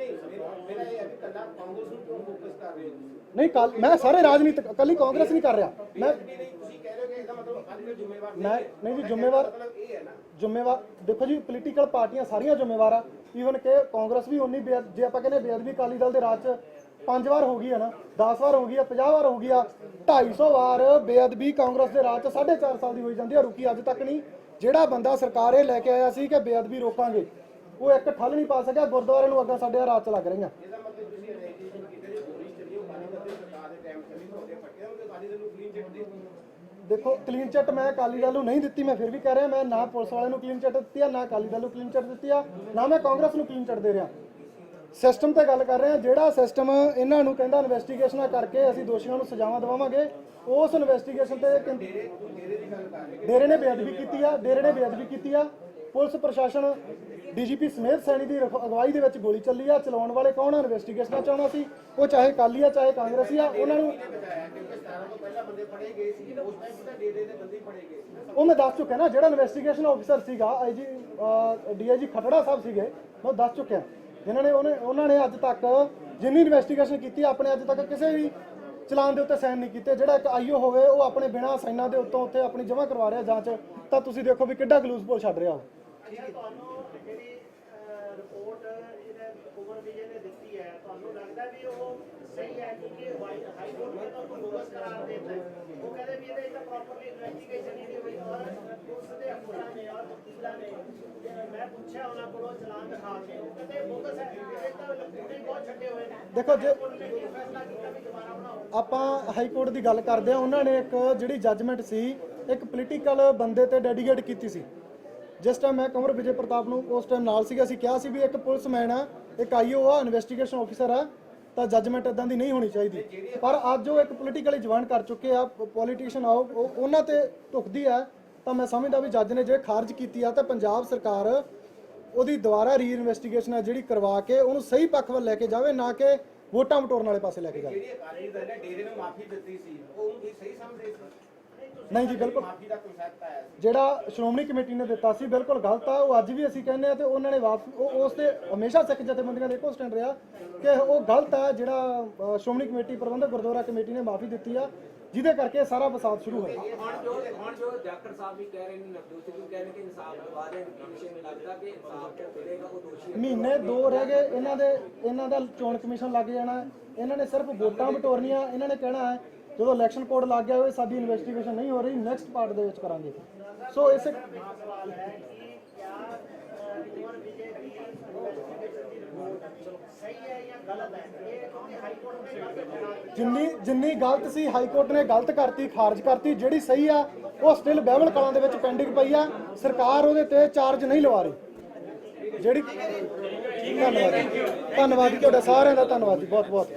ਮੇਰਾ ਇਹ ਹੈ ਕਿ ਕੱਲਾ ਕਾਂਗਰਸ ਨੂੰ ਕਿਉਂ ਫੋਕਸ ਕਰ ਰਹੇ ਹੋ? ਨਹੀਂ ਕੱਲ ਮੈਂ ਸਾਰੇ ਰਾਜਨੀਤਿਕ ਕੱਲੀ ਕਾਂਗਰਸ ਨਹੀਂ ਕਰ ਰਿਹਾ, ਮੈਂ ਤੁਸੀਂ ਕਹਿ ਰਹੇ ਹੋ ਕਿ ਇਹਦਾ ਮਤਲਬ ਅਕਾਲੀ ਦਲ ਜ਼ਿੰਮੇਵਾਰ ਮੈਂ ਨਹੀਂ ਜੀ ਜ਼ਿੰਮੇਵਾਰ ਮਤਲਬ ਇਹ ਹੈ ਨਾ। ਜ਼ਿੰਮੇਵਾਰ ਦੇਖੋ ਜੀ, ਪੋਲੀਟੀਕਲ ਪਾਰਟੀਆਂ ਸਾਰੀਆਂ ਜ਼ਿੰਮੇਵਾਰ ਆ, ਈਵਨ ਕਿ ਕਾਂਗਰਸ ਵੀ ਉਨੀ ਜੇ ਆਪਾਂ ਕਹਿੰਦੇ ਬੇਅਦਬੀ ਅਕਾਲੀ ਦਲ ਦੇ ਰਾਜ 'ਚ 5 ਵਾਰ ਹੋ ਗਈ ਹੈ ਨਾ, 10 ਵਾਰ ਹੋ ਗਈ ਆ, 50 ਵਾਰ ਹੋ ਗਈ ਆ, 250 ਵਾਰ ਬੇਅਦਬੀ ਕਾਂਗਰਸ ਦੇ ਰਾਜ 'ਚ 4.5 ਸਾਲ ਦੀ ਹੋਈ ਜਾਂਦੀ ਆ, ਰੁਕੀ ਅੱਜ ਤੱਕ ਨਹੀਂ। ਜਿਹੜਾ ਬੰਦਾ ਸਰਕਾਰ ਇਹ ਲੈ ਕੇ ਆਇਆ ਸੀ ਕਿ ਬੇਅਦਬੀ ਰੋਕਾਂਗੇ, ਉਹ ਇੱਕ ਠੱਲ ਨਹੀਂ ਪਾ ਸਕਿਆ, ਗੁਰਦੁਆਰੇ ਨੂੰ ਅੱਗਾ ਸਾਡੇ ਰਾਜ 'ਚ ਲੱਗ ਰਹੀਆਂ। ਇਹਦਾ ਮਤਲਬ ਤੁਸੀਂ ਰਜਿਸਟ੍ਰੇਸ਼ਨ ਕੀਤੇ ਜੇ ਗੋਲੀ ਚੱਲੀ ਉਹ ਅਕਾਲੀ ਦਲ ਦੀ ਸਰਕਾਰ ਦੇ ਟਾਈਮ ਚੱਲੀ ਤੁਹਾਡੇ ਫੱਟਿਆ ਉਹ ਅਕਾਲੀ ਦਲ ਨੂੰ ਕਲੀਨ ਚਿੱਟ ਦੇ। ਦੇਖੋ ਕਲੀਨ ਚਿੱਟ ਮੈਂ ਅਕਾਲੀ ਦਲ ਨੂੰ ਨਹੀਂ ਦਿੱਤੀ, ਮੈਂ ਫਿਰ ਵੀ ਕਹਿ ਰਿਹਾ, ਮੈਂ ਨਾ ਪੁਲਿਸ ਵਾਲਿਆਂ ਨੂੰ ਕਲੀਨ ਚਿੱਟ ਦਿੱਤੀ ਆ, ਨਾ ਅਕਾਲੀ ਦਲ ਨੂੰ ਕਲੀਨ ਚਿੱਟ ਦਿੱਤੀ ਆ, ਨਾ ਮੈਂ ਕਾਂਗਰਸ ਨੂੰ ਕਲੀਨ ਚਿੱਟ ਦੇ ਰਿਹਾ। ਸਿਸਟਮ ਤੇ ਗੱਲ ਕਰ ਰਹੇ ਆ, ਜਿਹੜਾ ਸਿਸਟਮ ਇਹਨਾਂ ਨੂੰ ਕਹਿੰਦਾ ਇਨਵੈਸਟੀਗੇਸ਼ਨਾਂ ਕਰਕੇ ਅਸੀਂ ਦੋਸ਼ੀਆਂ ਨੂੰ ਸਜ਼ਾਵਾਂ ਦਵਾਵਾਂਗੇ, ਉਸ ਇਨਵੈਸਟੀਗੇਸ਼ਨ ਤੇ ਡੇਰੇ ਨੇ ਬੇਅਦਬੀ ਕੀਤੀ ਆ, ਡੇਰੇ ਨੇ ਬੇਅਦਬੀ ਕੀਤੀ ਆ। ਪੁਲਿਸ ਪ੍ਰਸ਼ਾਸਨ ਡੀਜੀਪੀ ਸਮੇਤ ਸੈਣੀ ਦੀ ਅਗਵਾਈ ਦੇ ਵਿੱਚ ਗੋਲੀ ਚੱਲੀ ਆ, ਚਲਾਉਣ ਵਾਲੇ ਕੌਣ ਆ? ਇਨਵੈਸਟੀਗੇਸ਼ਨਾਂ ਚਾਹੁੰਦਾ ਸੀ, ਉਹ ਚਾਹੇ ਅਕਾਲੀ ਆ ਚਾਹੇ ਕਾਂਗਰਸੀ ਆ, ਉਹਨਾਂ ਨੂੰ ਉਹ ਮੈਂ ਦੱਸ ਚੁੱਕਿਆ ਨਾ, ਜਿਹੜਾ ਇਨਵੈਸਟੀਗੇਸ਼ਨ ਆਫੀਸਰ ਸੀਗਾ ਆਈਜੀ ਡੀਆਈਜੀ ਖਟੜਾ ਸਾਹਿਬ ਸੀਗੇ, ਮੈਂ ਦੱਸ ਚੁੱਕਿਆ, ਜਿਨ੍ਹਾਂ ਨੇ ਉਹਨਾਂ ਨੇ ਅੱਜ ਤੱਕ ਜਿੰਨੀ ਇਨਵੈਸਟੀਗੇਸ਼ਨ ਕੀਤੀ ਆਪਣੇ ਅੱਜ ਤੱਕ ਕਿਸੇ ਵੀ ਚਲਾਨ ਦੇ ਉੱਤੇ ਸਾਈਨ ਨਹੀਂ ਕੀਤੇ। ਜਿਹੜਾ ਇੱਕ ਆਈਓ ਹੋਵੇ ਉਹ ਆਪਣੇ ਬਿਨਾਂ ਸਾਈਨਾਂ ਦੇ ਉੱਤੇ ਆਪਣੀ ਜਮ੍ਹਾਂ ਕਰਵਾ ਰਿਹਾ ਜਾਂਚ, ਤਾਂ ਤੁਸੀਂ ਦੇਖੋ ਵੀ ਕਿੱਡਾ ਗਲੂਸਪੋਲ ਛੱਡ ਰਿਹਾ ਉਹ। ਤੁਹਾਨੂੰ ਜਿਹੜੀ ਰਿਪੋਰਟ ਇਹਨੇ ਉਮਰ ਵਿਜੇ ਨੇ ਦਿੱਤੀ ਹੈ, ਤੁਹਾਨੂੰ ਲੱਗਦਾ ਵੀ ਉਹ ਸਹੀ ਹੈ? ਕਿਉਂਕਿ ਹਾਈ ਕੋਰਟ ਨੇ ਤਾਂ ਉਹਨੂੰ ਬੋਗਸ ਕਰਾਰ ਦੇ ਦਿੱਤਾ, ਉਹ ਕਹਿੰਦੇ ਵੀ ਇਹਦੇ ਤਾਂ ਪ੍ਰੋਪਰਲੀ ਇਨਵੈਸਟੀਗੇਸ਼ਨ ਹੀ ਨਹੀਂ ਹੋਈ, ਔਰ ਪੁਲਿਸ ਦੇ ਅਫਸਰਾਂ ਨੇ ਔਰ ਵਕੀਲਾਂ ਨੇ ਮੈਂ ਪੁੱਛਿਆ ਉਹਨਾਂ ਕੋਲੋਂ ਚਲਾਨ ਦਿਖਾ ਕੇ, ਉਹ ਕਹਿੰਦੇ ਬੋਗਸ ਹੈ, ਇਹ ਤਾਂ ਲੰਬੂੜੇ ਬਹੁਤ ਛੱਡੇ ਹੋਏ ਨੇ। ਦੇਖੋ ਜੇ ਫੈਸਲਾ ਕੀਤਾ ਵੀ ਦੁਬਾਰਾ ਬਣਾਓ। ਆਪਾਂ ਹਾਈ ਕੋਰਟ ਦੀ ਗੱਲ ਕਰਦੇ ਆ, ਉਹਨਾਂ ਨੇ ਇੱਕ ਜਿਹੜੀ ਜੱਜਮੈਂਟ ਸੀ ਇੱਕ ਪੋਲੀਟੀਕਲ ਬੰਦੇ ਤੇ ਡੈਡੀਕੇਟ ਕੀਤੀ ਸੀ। ਜਿਸ ਟਾਈਮ ਮੈਂ ਕੰਵਰ ਵਿਜੇ ਪ੍ਰਤਾਪ ਨੂੰ ਉਸ ਟਾਈਮ ਨਾਲ ਸੀਗਾ, ਅਸੀਂ ਕਿਹਾ ਸੀ ਵੀ ਇੱਕ ਪੁਲਿਸਮੈਨ ਆ, ਇੱਕ ਆਈਓ ਆ, ਇਨਵੈਸਟੀਗੇਸ਼ਨ ਆਫੀਸਰ ਆ, ਤਾਂ ਜੱਜਮੈਂਟ ਇਦਾਂ ਦੀ ਨਹੀਂ ਹੋਣੀ ਚਾਹੀਦੀ। ਪਰ ਅੱਜ ਉਹ ਇੱਕ ਪੋਲੀਟੀਕਲੀ ਜਵਾਨ ਕਰ ਚੁੱਕੇ ਆ, ਪੋਲੀਟੀਸ਼ੀਅਨ ਆ, ਉਹਨਾਂ ਤੇ ਢੁਕਦੀ ਆ, ਤਾਂ ਮੈਂ ਸਮਝਦਾ ਵੀ ਜੱਜ ਨੇ ਜੇ ਖਾਰਜ ਕੀਤੀ ਆ ਤਾਂ ਪੰਜਾਬ ਸਰਕਾਰ ਉਹਦੀ ਦੁਬਾਰਾ ਰੀ ਇਨਵੈਸਟੀਗੇਸ਼ਨ ਆ ਜਿਹੜੀ ਕਰਵਾ ਕੇ ਉਹਨੂੰ ਸਹੀ ਪੱਖ ਵੱਲ ਲੈ ਕੇ ਜਾਵੇ, ਨਾ ਕਿ ਵੋਟਾਂ ਵਟੋਰਨ ਵਾਲੇ ਪਾਸੇ ਲੈ ਕੇ ਜਾਵੇ। ਜਿਹੜੀ ਅਕਾਲੀ ਦਲ ਨੇ ਡੇਰੇ ਨੂੰ ਮਾਫੀ ਦਿੱਤੀ ਸੀ, ਉਹ ਤੁਸੀਂ ਸਹੀ ਸਮਝਦੇ ਸੀ? ਨਹੀਂ ਜੀ ਬਿਲਕੁਲ, ਮਾਫੀ ਦਾ ਕਨਸੈਪਟ ਆਇਆ ਸੀ ਜਿਹੜਾ ਸ਼੍ਰੋਮਣੀ ਕਮੇਟੀ ਨੇ ਦਿੱਤਾ ਸੀ ਬਿਲਕੁਲ ਗਲਤ ਆ, ਉਹ ਅੱਜ ਵੀ ਅਸੀਂ ਕਹਿੰਦੇ ਆ, ਤੇ ਉਹਨਾਂ ਨੇ ਉਸ ਤੇ ਹਮੇਸ਼ਾ ਸਿੱਖ ਜਥੇਬੰਦੀਆਂ ਦਾ ਇੱਕੋ ਸਟੈਂਡ ਰਿਹਾ ਕਿ ਉਹ ਗਲਤ ਆ। ਜਿਹੜਾ ਸ਼੍ਰੋਮਣੀ ਕਮੇਟੀ ਪ੍ਰਬੰਧਕ ਗੁਰਦੁਆਰਾ ਕਮੇਟੀ ਨੇ ਮਾਫੀ ਦਿੱਤੀ ਆ, ਜਿਹਦੇ ਕਰਕੇ ਸਾਰਾ ਫਸਾਦ ਸ਼ੁਰੂ ਹੋਇਆ। ਹੁਣ ਜੋ ਜਾਖੜ ਸਾਹਿਬ ਵੀ ਕਹਿ ਰਹੇ ਨੇ, ਨਵਜੋਤ ਸਿੰਘ ਕਹਿ ਰਹੇ ਕਿ ਇਨਸਾਫ ਦਵਾ ਦੇ, ਕਮਿਸ਼ਨ ਨੂੰ ਲੱਗਦਾ ਕਿ ਇਨਸਾਫ ਤੋਂ ਮਿਲੇਗਾ, ਉਹ ਦੋਸ਼ੀ ਮਹੀਨੇ 2 ਰਹਿ ਗਏ ਇਹਨਾਂ ਦਾ ਚੋਣ ਕਮਿਸ਼ਨ ਲੱਗ ਜਾਣਾ, ਇਹਨਾਂ ਨੇ ਸਿਰਫ ਵੋਟਾਂ ਬਟੋਰਨੀਆਂ। ਇਹਨਾਂ ਨੇ ਕਹਿਣਾ ਹੈ ਜਦੋਂ ਇਲੈਕਸ਼ਨ ਕੋਡ ਲੱਗ ਗਿਆ ਹੋਵੇ ਸਾਡੀ ਇਨਵੈਸਟੀਗੇਸ਼ਨ ਨਹੀਂ ਹੋ ਰਹੀ, ਨੈਕਸਟ ਪਾਰਟ ਦੇ ਵਿੱਚ ਕਰਾਂਗੇ। ਸੋ ਇਸੇ ਸਵਾਲ ਹੈ ਕਿ ਕਿਆ ਉਮਰ ਵਿਜੇ ਦੀ ਇਨਵੈਸਟੀਗੇਸ਼ਨ ਦੀ ਰਿਪੋਰਟ ਸਹੀ ਹੈ ਜਾਂ ਗਲਤ ਹੈ? ਇਹ ਕਿਉਂਕਿ ਹਾਈ ਕੋਰਟ ਨੇ ਗਲਤ ਜਿੰਨੀ ਗਲਤ ਸੀ ਹਾਈ ਕੋਰਟ ਨੇ ਗਲਤ ਕਰਤੀ, ਖਾਰਜ ਕਰਤੀ। ਜਿਹੜੀ ਸਹੀ ਆ ਉਹ ਸਟਿਲ ਬਹਿਬਲ ਕਲਾਂ ਦੇ ਵਿੱਚ ਪੈਂਡਿੰਗ ਪਈ ਆ, ਸਰਕਾਰ ਉਹਦੇ ਤੇ ਚਾਰਜ ਨਹੀਂ ਲਵਾ ਰਹੀ। ਜਿਹੜੀ ਧੰਨਵਾਦ ਜੀ ਤੁਹਾਡਾ ਸਾਰਿਆਂ ਦਾ, ਧੰਨਵਾਦ ਜੀ ਬਹੁਤ ਬਹੁਤ।